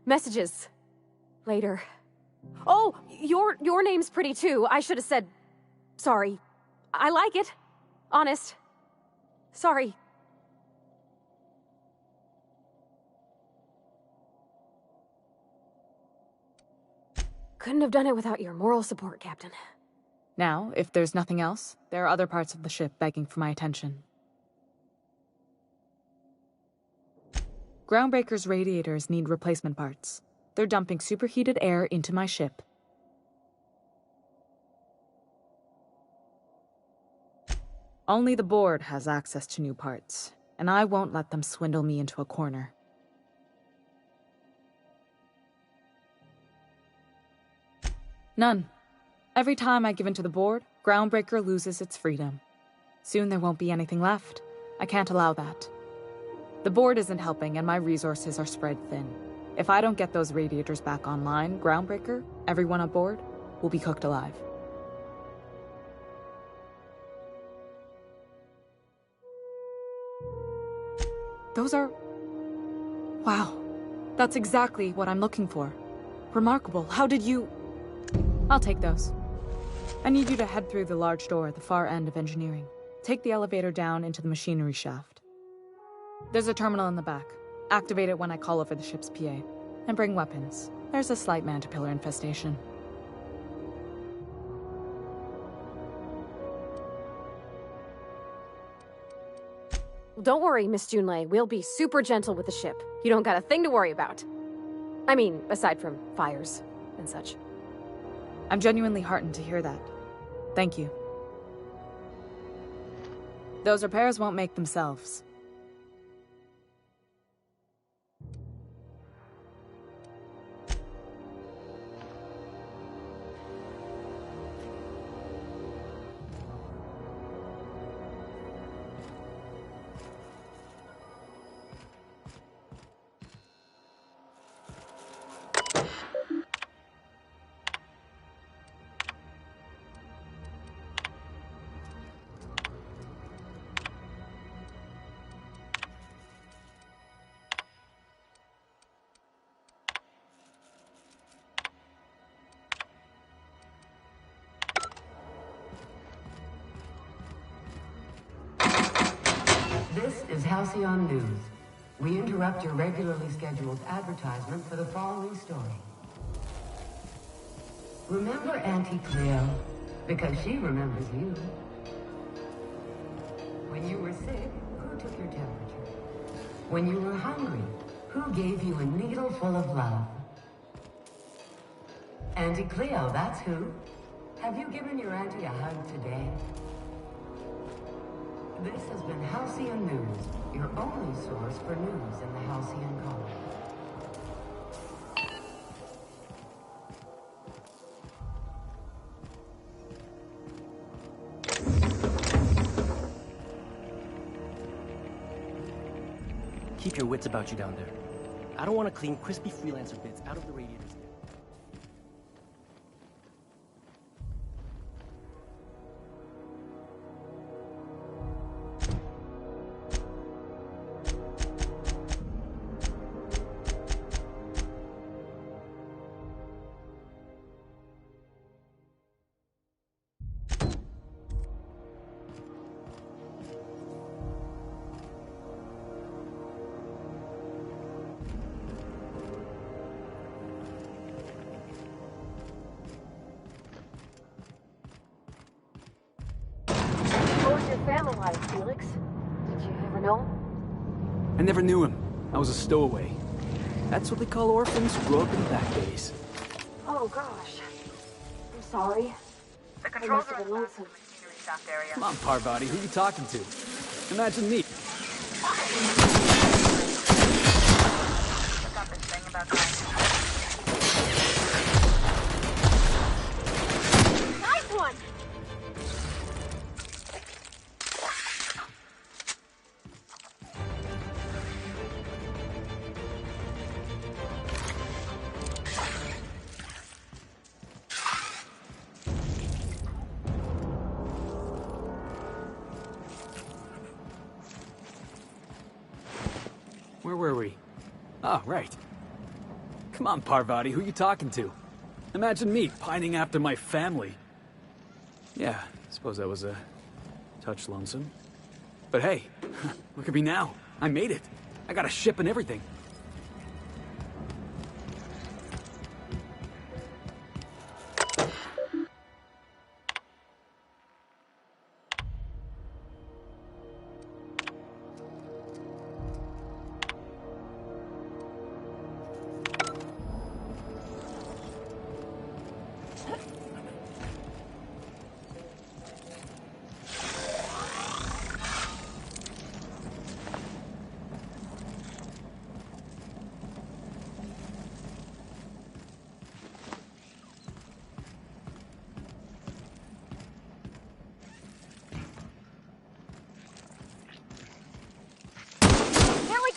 Messages. Later. Oh, your name's pretty too. I should have said... Sorry. I like it. Honest. Sorry. Couldn't have done it without your moral support, Captain. Now, if there's nothing else, there are other parts of the ship begging for my attention. Groundbreaker's radiators need replacement parts. They're dumping superheated air into my ship. Only the board has access to new parts, and I won't let them swindle me into a corner. None. Every time I give in to the board, Groundbreaker loses its freedom. Soon there won't be anything left. I can't allow that. The board isn't helping, and my resources are spread thin. If I don't get those radiators back online, Groundbreaker, everyone aboard, will be cooked alive. Those are... Wow. That's exactly what I'm looking for. Remarkable. How did you... I'll take those. I need you to head through the large door at the far end of engineering. Take the elevator down into the machinery shaft. There's a terminal in the back. Activate it when I call over the ship's PA. And bring weapons. There's a slight man-to-pillar infestation. Don't worry, Miss Junlei. We'll be super gentle with the ship. You don't got a thing to worry about. I mean, aside from fires and such. I'm genuinely heartened to hear that. Thank you. Those repairs won't make themselves. This is Halcyon News. We interrupt your regularly scheduled advertisement for the following story. Remember Auntie Cleo? Because she remembers you. When you were sick, who took your temperature? When you were hungry, who gave you a needle full of love? Auntie Cleo, that's who. Have you given your auntie a hug today? This has been Halcyon News, your only source for news in the Halcyon colony. Keep your wits about you down there. I don't want to clean crispy freelancer bits out of the radiators. Family life, Felix. Did you ever know him? I never knew him. I was a stowaway. That's what they call orphans who grow up in the back days. Oh, gosh. I'm sorry. The controls are in the machinery staffed area. Come on, Parvati, who you talking to? Imagine me. Look up this thing about going. Nice one! Where were we? Oh, right. Come on, Parvati, who you talking to? Imagine me pining after my family. Yeah, I suppose that was a touch lonesome. But hey, look at me now. I made it. I got a ship and everything.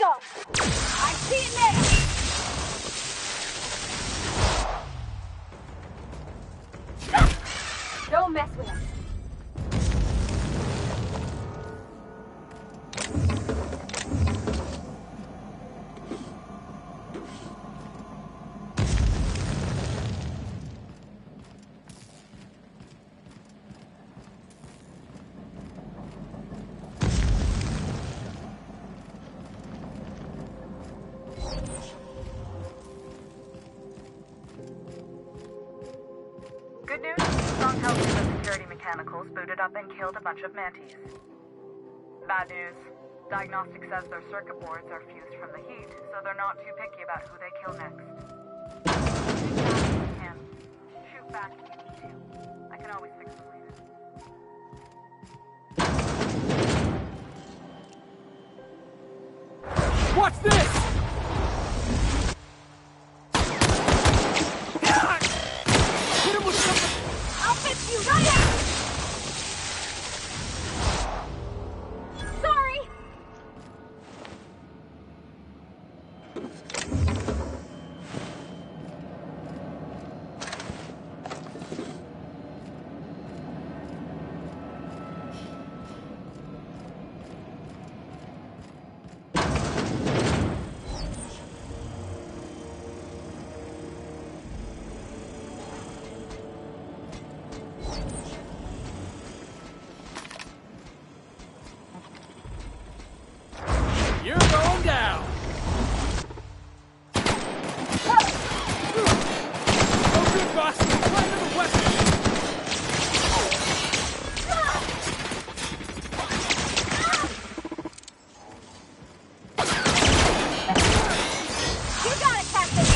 I see it now! Don't mess with us. Good news, strong help from the security mechanicals booted up and killed a bunch of mantis. Bad news, Diagnostic says their circuit boards are fused from the heat, so they're not too picky about who they kill next. Shoot back if you can. Shoot back if you need to. I can always fix them later. Watch this! Hit him with something! I'll fix you right out! Sorry! You're going down! Oh, good, boss! Find another weapon! You got it, Captain!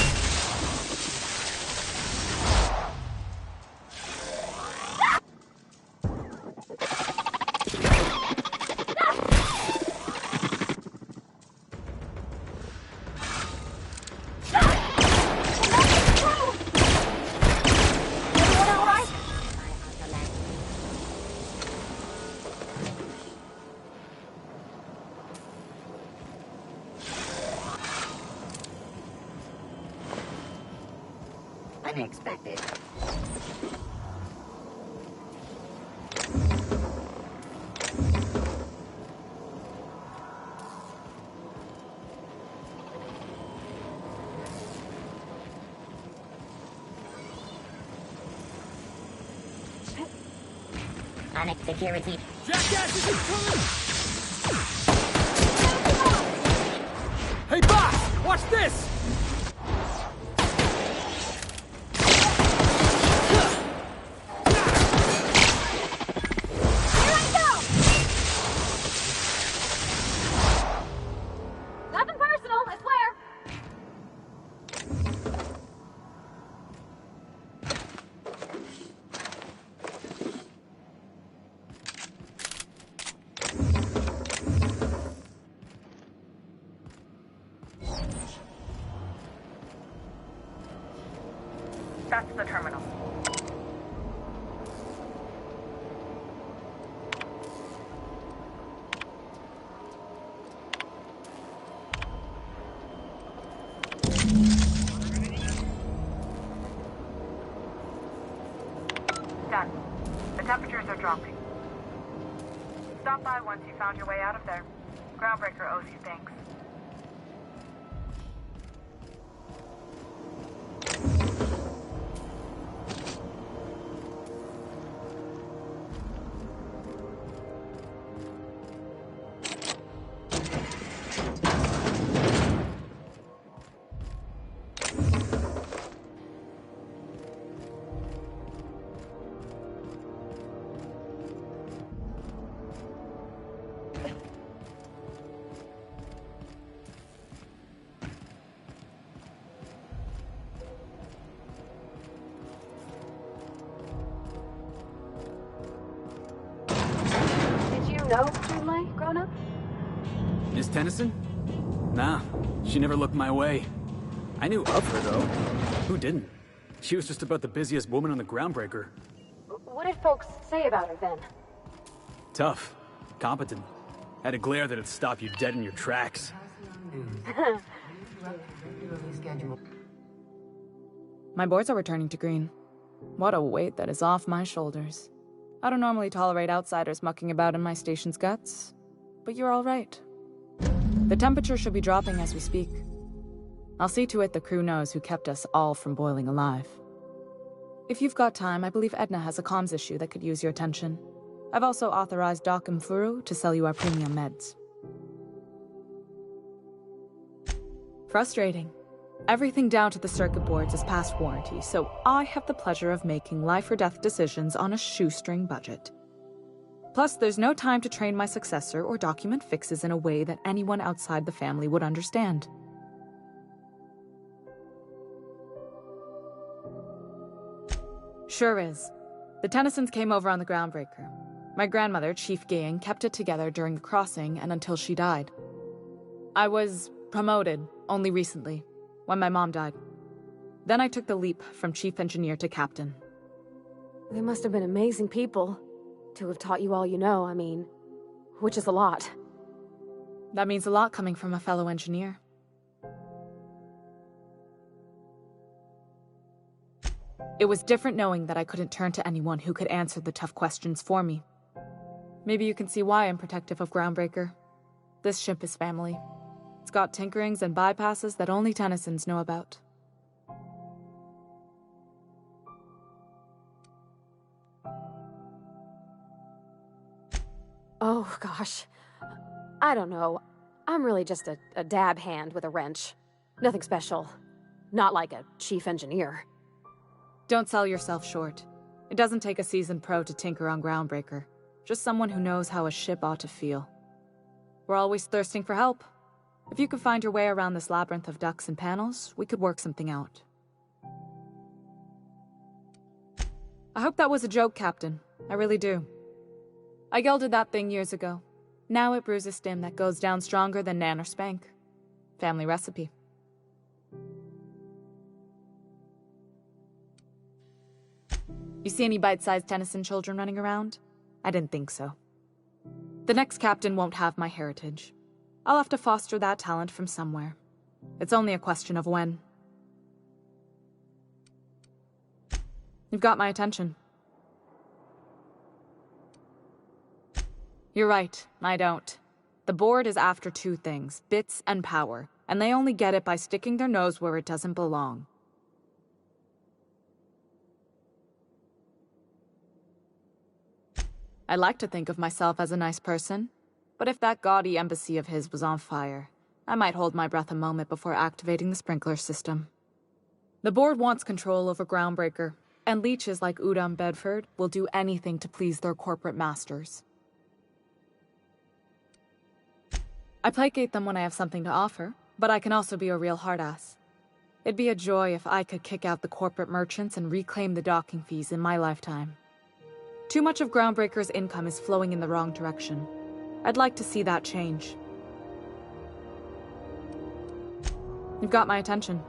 Unexpected. Onyx security. Jackass is incoming! Hey, boss! Watch this! Nothing personal, I swear! That's the terminal. Done. The temperatures are dropping. Stop by once you found your way out of there. Groundbreaker owes you thanks. know Junlei growing up? Miss Tennyson? Nah, she never looked my way. I knew of her, though. Who didn't? She was just about the busiest woman on the Groundbreaker. What did folks say about her then? Tough. Competent. Had a glare that'd stop you dead in your tracks. My boards are returning to green. What a weight that is off my shoulders. I don't normally tolerate outsiders mucking about in my station's guts, but you're all right. The temperature should be dropping as we speak. I'll see to it the crew knows who kept us all from boiling alive. If you've got time, I believe Edna has a comms issue that could use your attention. I've also authorized Doc and Furu to sell you our premium meds. Frustrating. Everything down to the circuit boards is past warranty, so I have the pleasure of making life or death decisions on a shoestring budget. Plus, there's no time to train my successor or document fixes in a way that anyone outside the family would understand. Sure is. The Tennysons came over on the groundbreaker. My grandmother, Chief Gaying, kept it together during the crossing and until she died. I was promoted only recently, when my mom died. Then I took the leap from chief engineer to captain. They must have been amazing people to have taught you all you know, I mean, which is a lot. That means a lot coming from a fellow engineer. It was different knowing that I couldn't turn to anyone who could answer the tough questions for me. Maybe you can see why I'm protective of Groundbreaker. This ship is family. It's got tinkerings and bypasses that only Tennysons know about. Oh, gosh. I don't know. I'm really just a dab hand with a wrench. Nothing special. Not like a chief engineer. Don't sell yourself short. It doesn't take a seasoned pro to tinker on Groundbreaker. Just someone who knows how a ship ought to feel. We're always thirsting for help. If you could find your way around this labyrinth of ducts and panels, we could work something out. I hope that was a joke, Captain. I really do. I gelded that thing years ago. Now it brews a stim that goes down stronger than Nan or Spank. Family recipe. You see any bite-sized Tennyson children running around? I didn't think so. The next captain won't have my heritage. I'll have to foster that talent from somewhere. It's only a question of when. You've got my attention. You're right, I don't. The board is after two things, bits and power, and they only get it by sticking their nose where it doesn't belong. I like to think of myself as a nice person, but if that gaudy embassy of his was on fire, I might hold my breath a moment before activating the sprinkler system. The board wants control over Groundbreaker, and leeches like Udom Bedford will do anything to please their corporate masters. I placate them when I have something to offer, but I can also be a real hard-ass. It'd be a joy if I could kick out the corporate merchants and reclaim the docking fees in my lifetime. Too much of Groundbreaker's income is flowing in the wrong direction. I'd like to see that change. You've got my attention.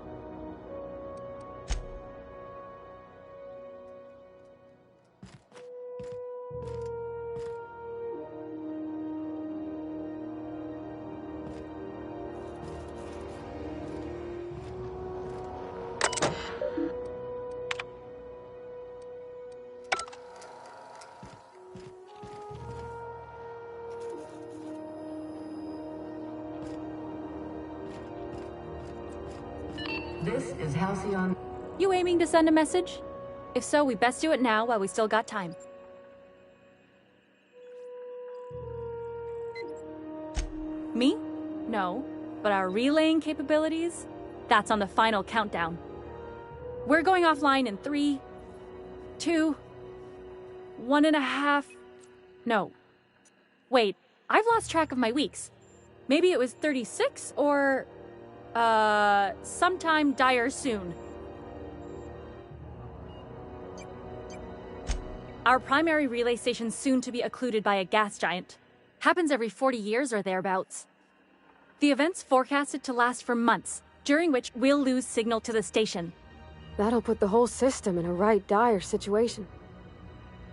This is Halcyon. You aiming to send a message? If so, we best do it now while we still got time. Me? No. But our relaying capabilities? That's on the final countdown. We're going offline in 3, 2, 1.5... No. Wait, I've lost track of my weeks. Maybe it was 36 or... sometime dire soon. Our primary relay station's soon to be occluded by a gas giant. Happens every 40 years or thereabouts. The event's forecasted to last for months, during which we'll lose signal to the station. That'll put the whole system in a right dire situation.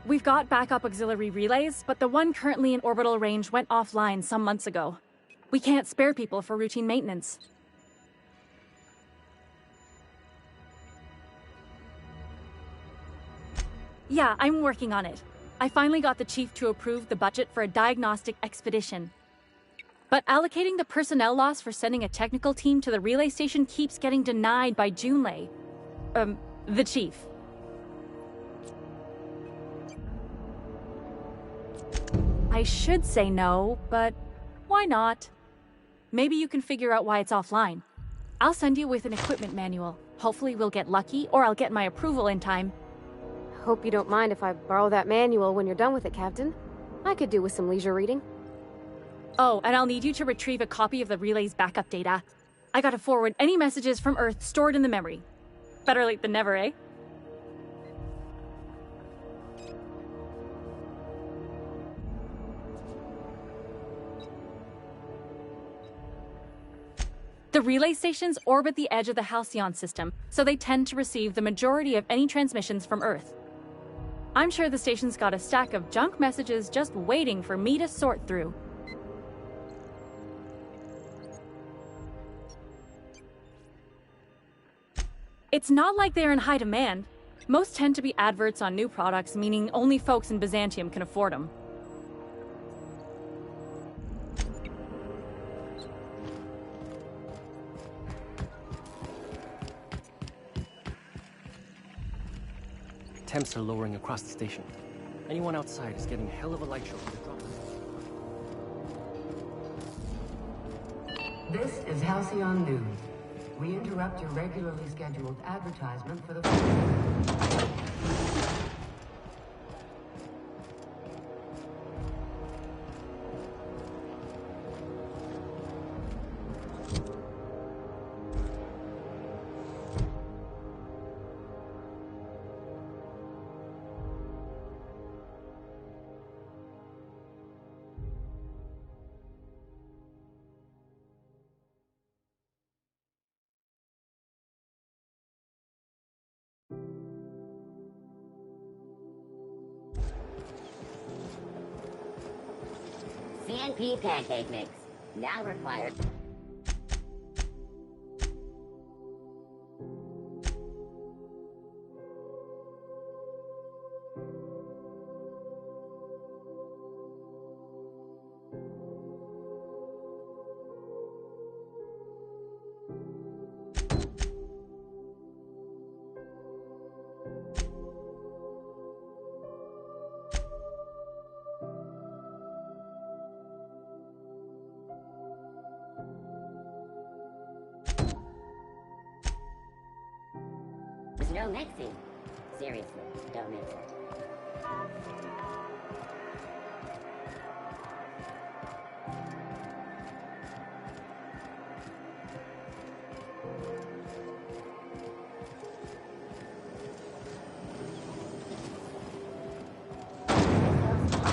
We've got backup auxiliary relays, but the one currently in orbital range went offline some months ago. We can't spare people for routine maintenance. Yeah, I'm working on it. I finally got the chief to approve the budget for a diagnostic expedition. But allocating the personnel loss for sending a technical team to the relay station keeps getting denied by Junlei. The chief. I should say no, but why not? Maybe you can figure out why it's offline. I'll send you with an equipment manual. Hopefully we'll get lucky, or I'll get my approval in time. Hope you don't mind if I borrow that manual when you're done with it, Captain. I could do with some leisure reading. Oh, and I'll need you to retrieve a copy of the relay's backup data. I gotta forward any messages from Earth stored in the memory. Better late than never, eh? The relay stations orbit the edge of the Halcyon system, so they tend to receive the majority of any transmissions from Earth. I'm sure the station's got a stack of junk messages just waiting for me to sort through. It's not like they're in high demand. Most tend to be adverts on new products, meaning only folks in Byzantium can afford them. Temps are lowering across the station. Anyone outside is getting a hell of a light show from the drops. This is Halcyon News. We interrupt your regularly scheduled advertisement for the... CNP pancake mix. Now required. There's no mixing. Seriously, don't mix it. A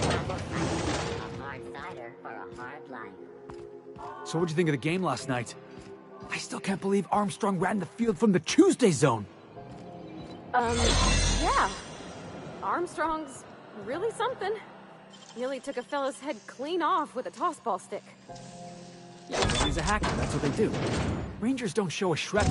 hard cider for a hard life. So what'd you think of the game last night? I still can't believe Armstrong ran the field from the Tuesday zone. Yeah. Armstrong's really something. Nearly took a fella's head clean off with a tossball stick. Yeah, well, he's a hacker, that's what they do. Rangers don't show a shred.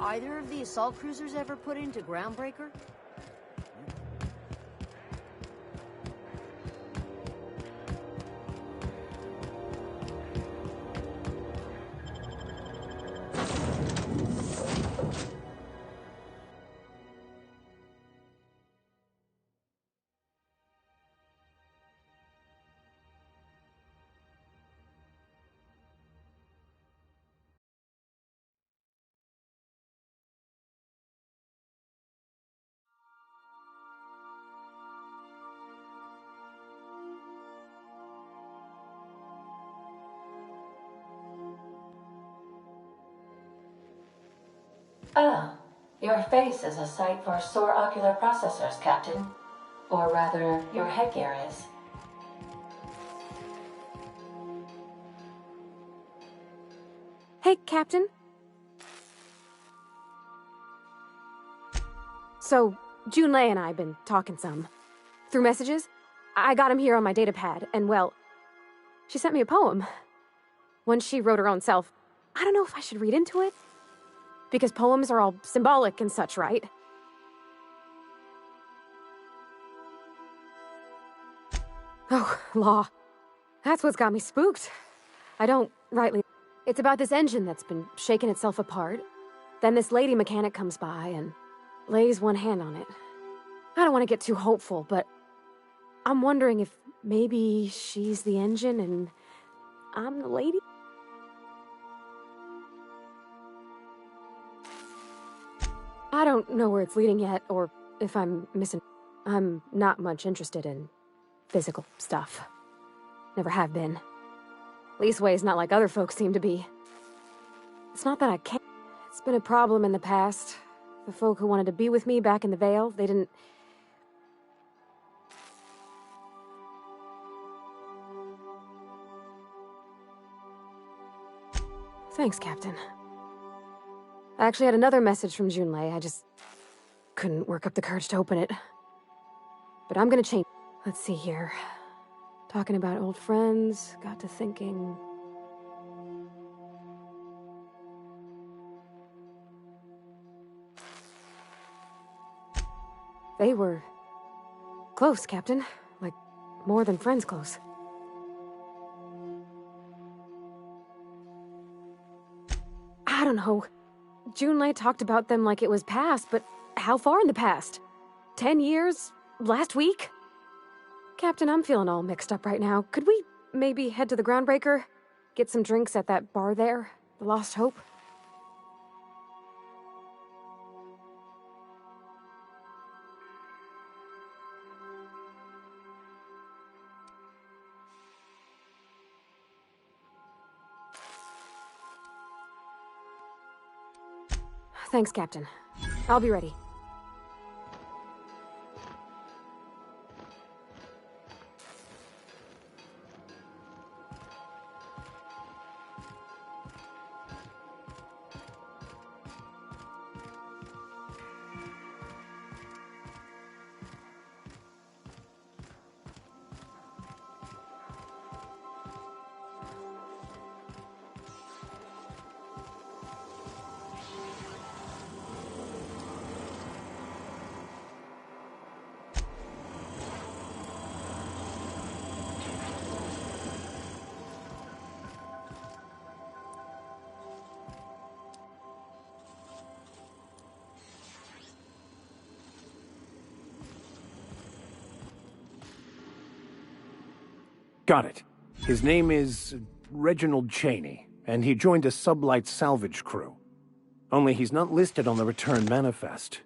either of the assault cruisers ever put into Groundbreaker? Ah, your face is a sight for sore ocular processors, Captain. Or rather, your headgear is. Hey, Captain. So, Junlei and I have been talking some. Through messages. I got him here on my datapad, and well, she sent me a poem. One she wrote her own self. I don't know if I should read into it. Because poems are all symbolic and such, right? Oh, law. That's what's got me spooked. I don't rightly... It's about this engine that's been shaking itself apart. Then this lady mechanic comes by and lays one hand on it. I don't want to get too hopeful, but I'm wondering if maybe she's the engine and I'm the lady? I don't know where it's leading yet, or if I'm missing... I'm not much interested in physical stuff. Never have been. Leastways, not like other folks seem to be. It's not that I can't. It's been a problem in the past. The folk who wanted to be with me back in the Vale, they didn't... Thanks, Captain. I actually had another message from Junlei. I just couldn't work up the courage to open it. But I'm gonna change. Let's see here. Talking about old friends, got to thinking... They were close, Captain. Like, more than friends close. I don't know. Junlei talked about them like it was past, but how far in the past? 10 years? Last week? Captain, I'm feeling all mixed up right now. Could we maybe head to the Groundbreaker? Get some drinks at that bar there? The Lost Hope? Thanks, Captain. I'll be ready. Got it. His name is Reginald Cheney, and he joined a sublight salvage crew. Only he's not listed on the return manifest.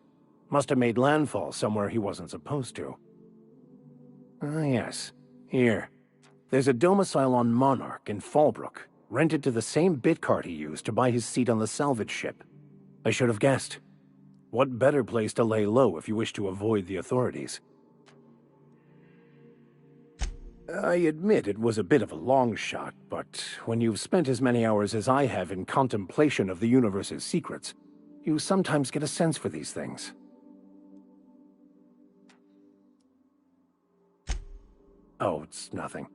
Must have made landfall somewhere he wasn't supposed to. Ah, yes. Here. There's a domicile on Monarch in Fallbrook, rented to the same bit card he used to buy his seat on the salvage ship. I should have guessed. What better place to lay low if you wish to avoid the authorities? I admit it was a bit of a long shot, but when you've spent as many hours as I have in contemplation of the universe's secrets, you sometimes get a sense for these things. Oh, it's nothing.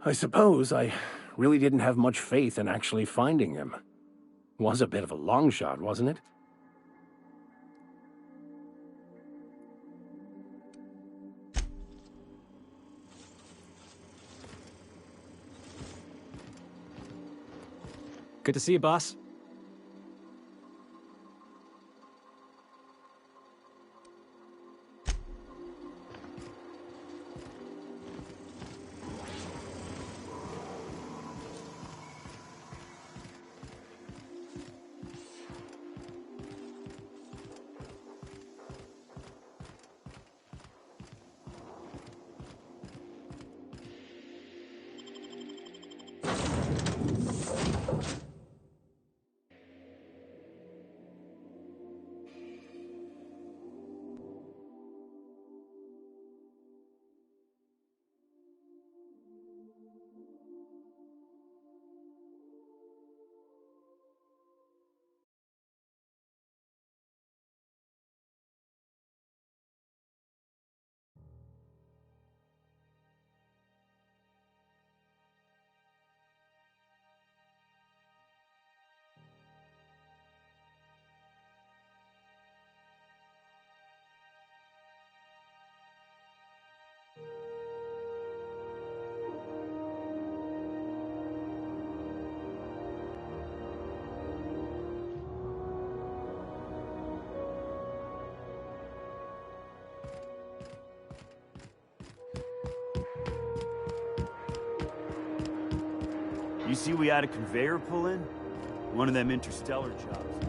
I suppose I really didn't have much faith in actually finding him. Was a bit of a long shot, wasn't it? Good to see you, boss. You see we had a conveyor pull in? One of them interstellar jobs.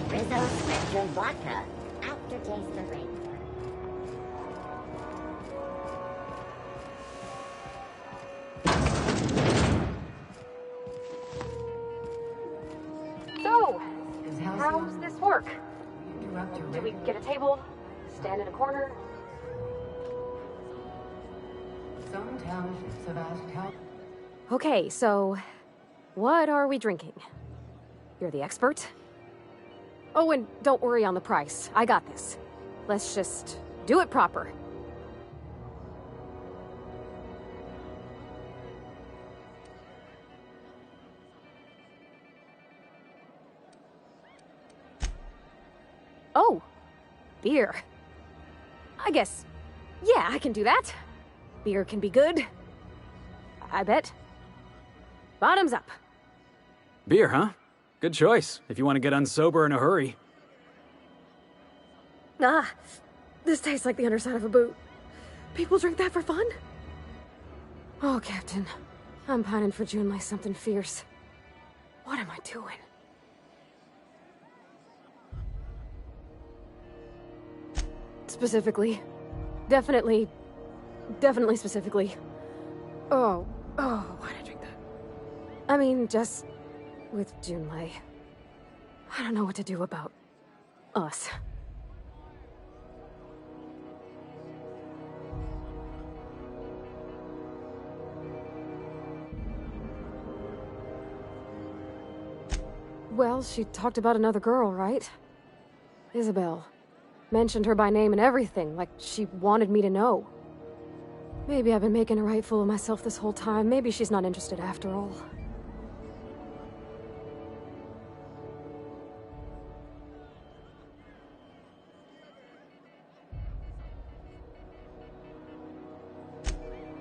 Rizzo's Spectrum Vodka. Aftertaste of rain. So, how's this work? Do we get a table? Stand in a corner? Some townships have asked how. Okay, so what are we drinking? You're the expert? Oh, and don't worry on the price. I got this. Let's just do it proper. Oh, beer. I guess, yeah, I can do that. Beer can be good. I bet. Bottoms up. Beer, huh? Good choice, if you want to get unsober in a hurry. Ah, this tastes like the underside of a boot. People drink that for fun? Oh, Captain, I'm pining for June like something fierce. What am I doing? Specifically. Definitely specifically. Oh, why'd I drink that? I mean, just with Junlei. I don't know what to do about us. Well, she talked about another girl, right? Isabel. Mentioned her by name and everything, like she wanted me to know. Maybe I've been making a right fool of myself this whole time. Maybe she's not interested after all.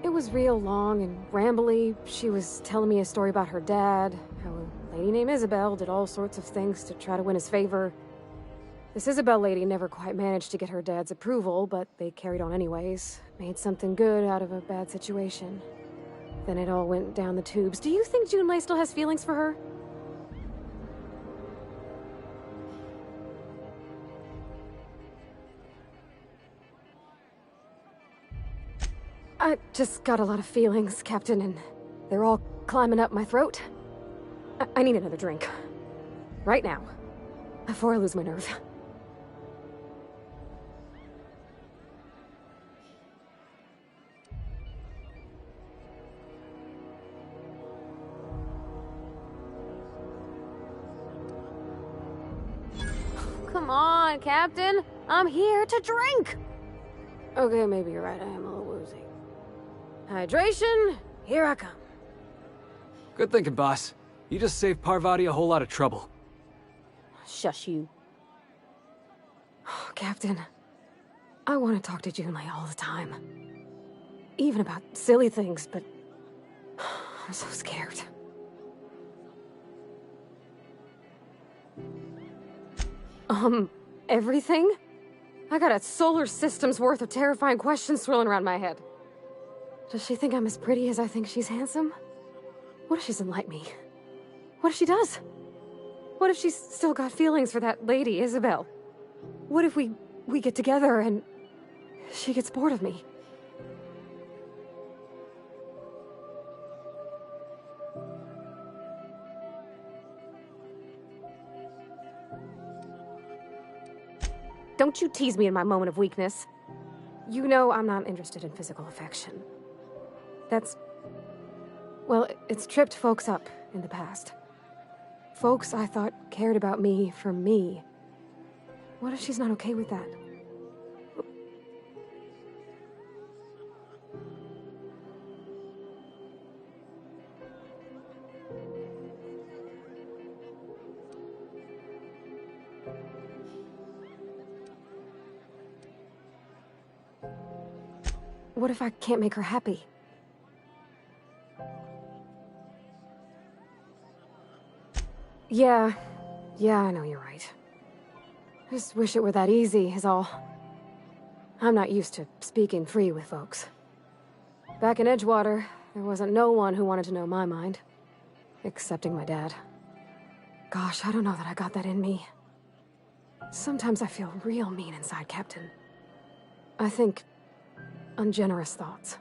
It was real long and rambly. She was telling me a story about her dad, how a lady named Isabel did all sorts of things to try to win his favor. This Isabel lady never quite managed to get her dad's approval, but they carried on anyways. Made something good out of a bad situation. Then it all went down the tubes. Do you think Junlei still has feelings for her? I just got a lot of feelings, Captain, and they're all climbing up my throat. I need another drink. Right now. Before I lose my nerve. come on, Captain. I'm here to drink. Okay, maybe you're right. I am a little woozy. Hydration, here I come. Good thinking, boss. You just saved Parvati a whole lot of trouble. Shush you. Captain, I want to talk to Junlei all the time. Even about silly things, but I'm so scared. Everything? I got a solar system's worth of terrifying questions swirling around my head. Does she think I'm as pretty as I think she's handsome? What if she doesn't like me? What if she does? What if she's still got feelings for that lady, Isabel? What if we get together and she gets bored of me? Don't you tease me in my moment of weakness. You know I'm not interested in physical affection. Well, it's tripped folks up in the past. Folks I thought cared about me for me. What if she's not okay with that? What if I can't make her happy? Yeah, I know you're right. I just wish it were that easy, is all. I'm not used to speaking free with folks. Back in Edgewater, there wasn't no one who wanted to know my mind. Excepting my dad. Gosh, I don't know that I got that in me. Sometimes I feel real mean inside, Captain. I think ungenerous thoughts.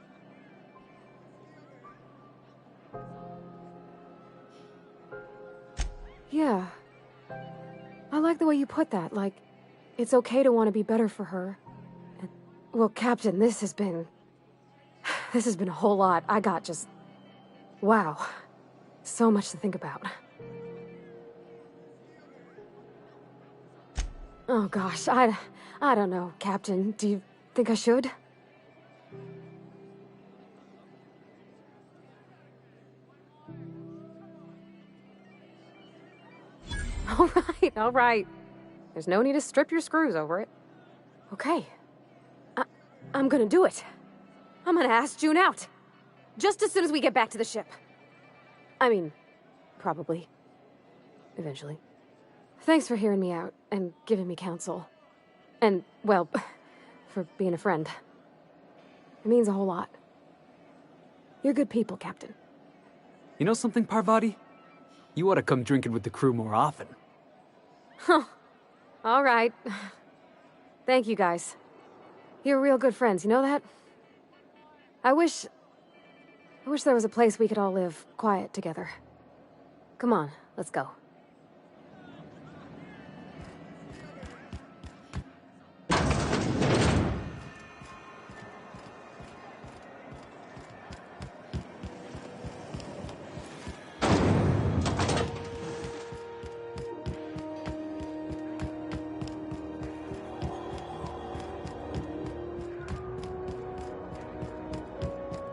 Yeah. I like the way you put that, like, it's okay to want to be better for her. And, well, Captain, this has been a whole lot. I got just... wow. So much to think about. Oh gosh, I don't know, Captain. Do you think I should? All right. There's no need to strip your screws over it. Okay. I'm gonna do it. I'm gonna ask June out. Just as soon as we get back to the ship. I mean, probably. Eventually. Thanks for hearing me out and giving me counsel. And, well, for being a friend. It means a whole lot. You're good people, Captain. You know something, Parvati? You ought to come drinking with the crew more often. Huh. All right. Thank you, guys. You're real good friends, you know that? I wish there was a place we could all live quiet together. Come on, let's go.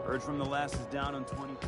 Heard from the last is down on 22.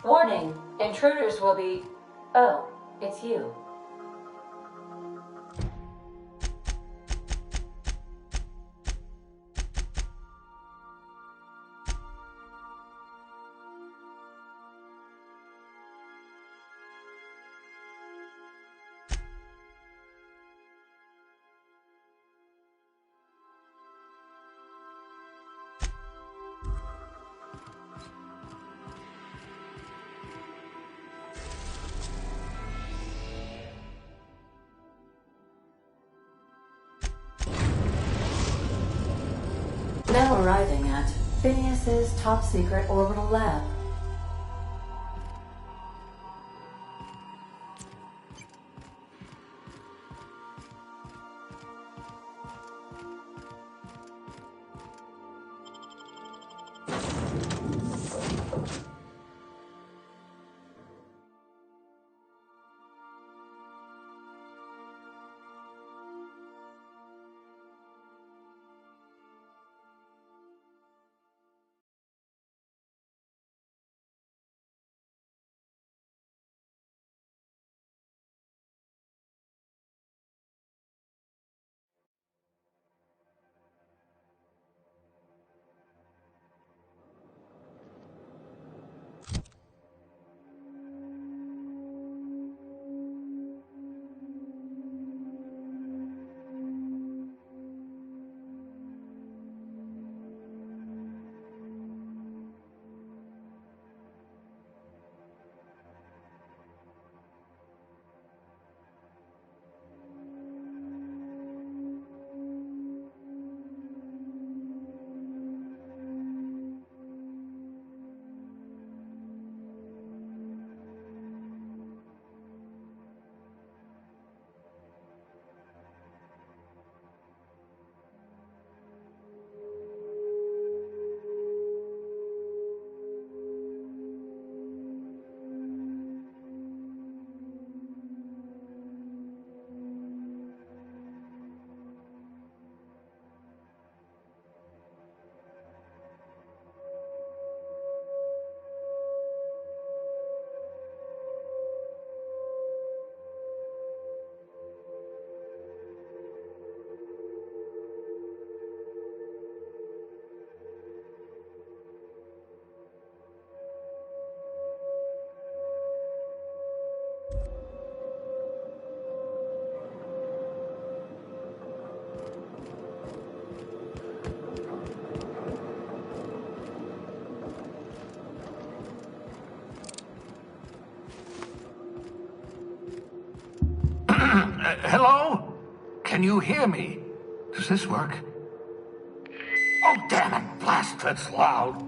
Warning, intruders will be... Oh, it's you. Now arriving at Phineas's top secret orbital lab. Hello? Can you hear me? Does this work? Oh, damn it! Blast, that's loud.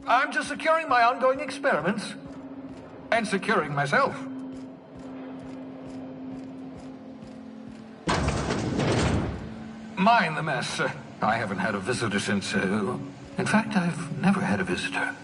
I'm just securing my ongoing experiments. And securing myself. Mind the mess. I haven't had a visitor since, in fact, I've never had a visitor.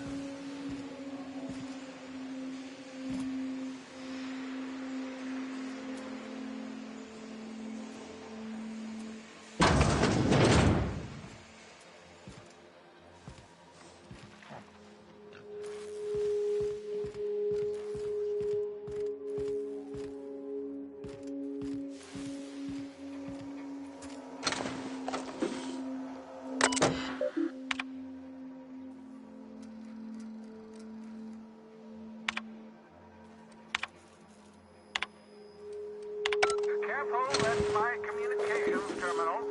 Careful, that's my communications terminal.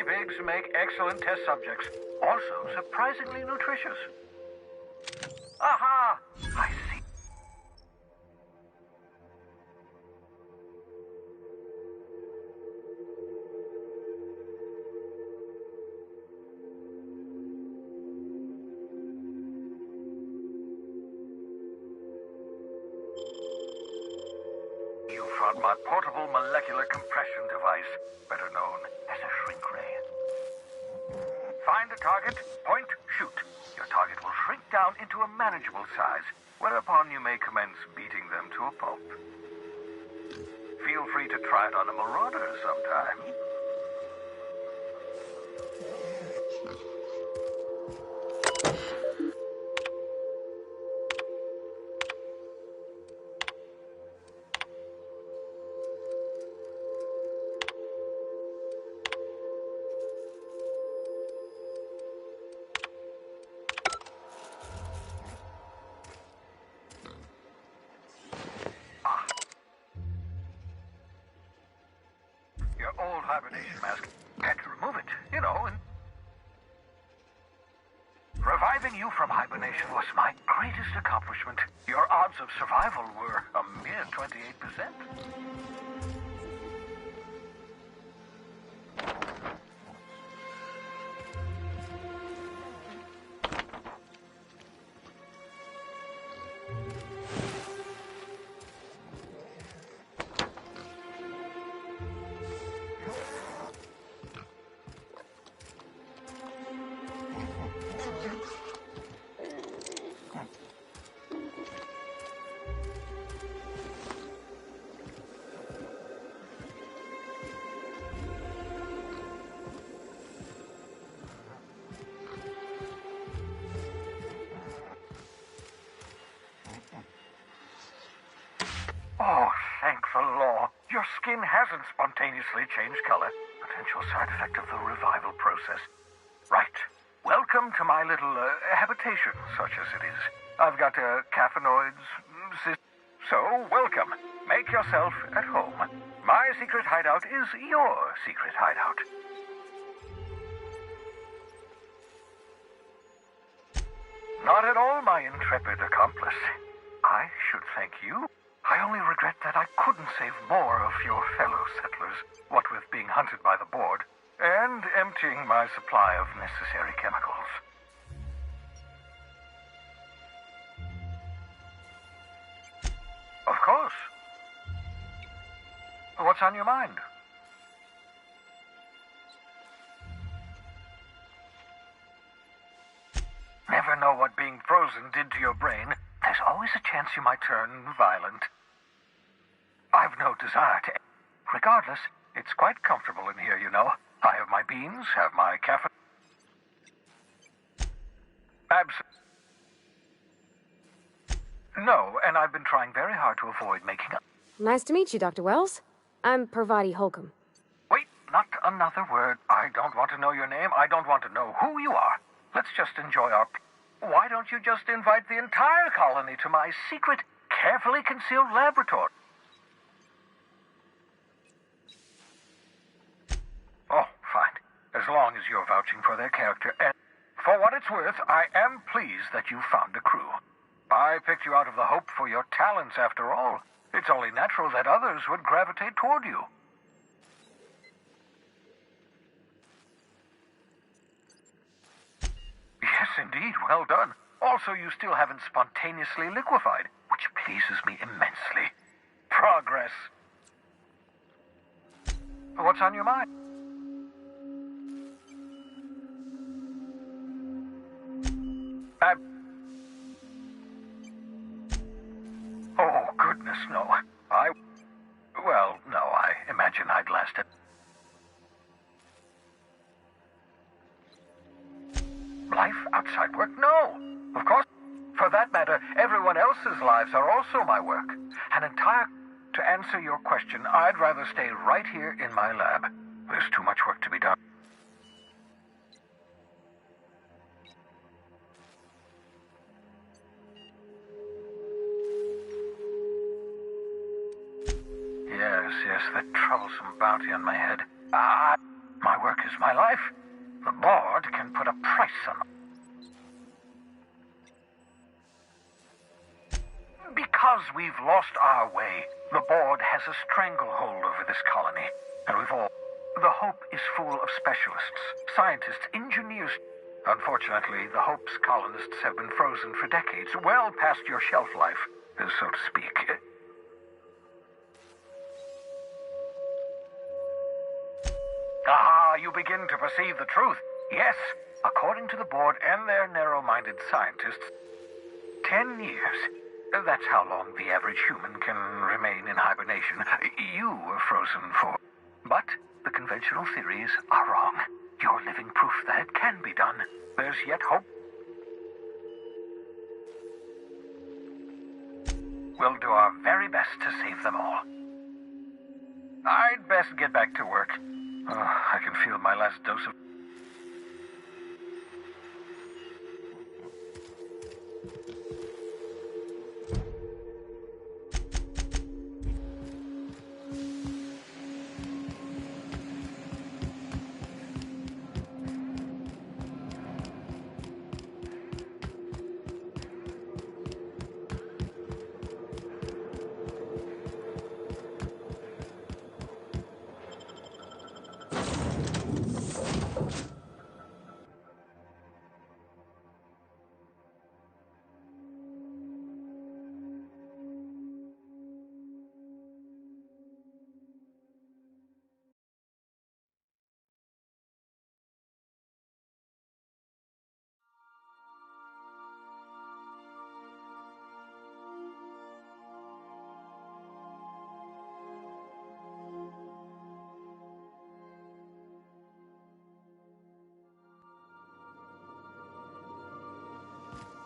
Pigs make excellent test subjects. Also, surprisingly nutritious. Aha! I see. You found my portable molecular compression device, better known as a shrink ray. Find a target, point, shoot. Your target will shrink down into a manageable size, whereupon you may commence beating them to a pulp. Feel free to try it on a marauder sometime. Your old hibernation mask. Had to remove it, you know, and... Reviving you from hibernation was my greatest accomplishment. Your odds of survival were a mere 28%. Oh, thank the law. Your skin hasn't spontaneously changed color. Potential side effect of the revival process. Right. Welcome to my little habitation, such as it is. I've got caffeinoids, so welcome. Make yourself at home. My secret hideout is your secret hideout. Not at all, my intrepid accomplice. I should thank you. I only regret that I couldn't save more of your fellow settlers, what with being hunted by the board, and emptying my supply of necessary chemicals. Of course. What's on your mind? Never know what being frozen did to your brain. There's always a chance you might turn violent. I've no desire to... Regardless, it's quite comfortable in here, you know. I have my beans, have my caffeine... No, and I've been trying very hard to avoid making up... Nice to meet you, Dr. Wells. I'm Parvati Holcomb. Wait, not another word. I don't want to know your name. I don't want to know who you are. Let's just enjoy our... Why don't you just invite the entire colony to my secret, carefully concealed laboratory? Oh, fine. As long as you're vouching for their character. And for what it's worth, I am pleased that you found a crew. I picked you out of the hope for your talents, after all. It's only natural that others would gravitate toward you. Yes, indeed. Well done. Also, you still haven't spontaneously liquefied, which pleases me immensely. Progress. What's on your mind? Oh, goodness, no. Well, no, I imagine I'd last it. Life outside work? No. Of course. For that matter, everyone else's lives are also my work. To answer your question, I'd rather stay right here in my lab. There's too much work to be done. Yes, that troublesome bounty on my head. My work is my life. The board can put a price on it. Because we've lost our way, the board has a stranglehold over this colony, and we've all... The Hope is full of specialists, scientists, engineers. Unfortunately, the Hope's colonists have been frozen for decades, well past your shelf life, so to speak. Aha, you begin to perceive the truth. Yes, according to the board and their narrow-minded scientists, 10 years. That's how long the average human can remain in hibernation. You were frozen for... But the conventional theories are wrong. You're living proof that it can be done. There's yet hope. We'll do our very best to save them all. I'd best get back to work. I can feel my last dose of...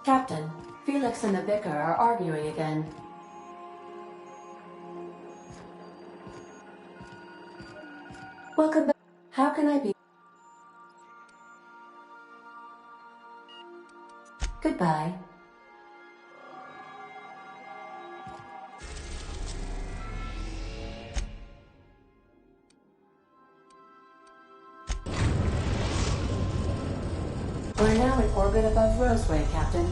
Captain, Felix and the Vicar are arguing again. Welcome back. How can I be? Goodbye. We're now in orbit above Roseway, Captain.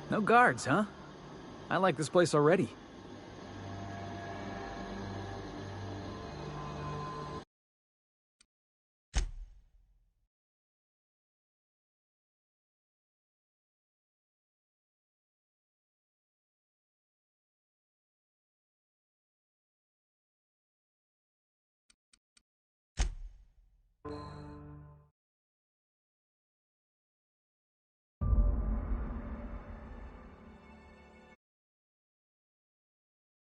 No guards, huh? I like this place already.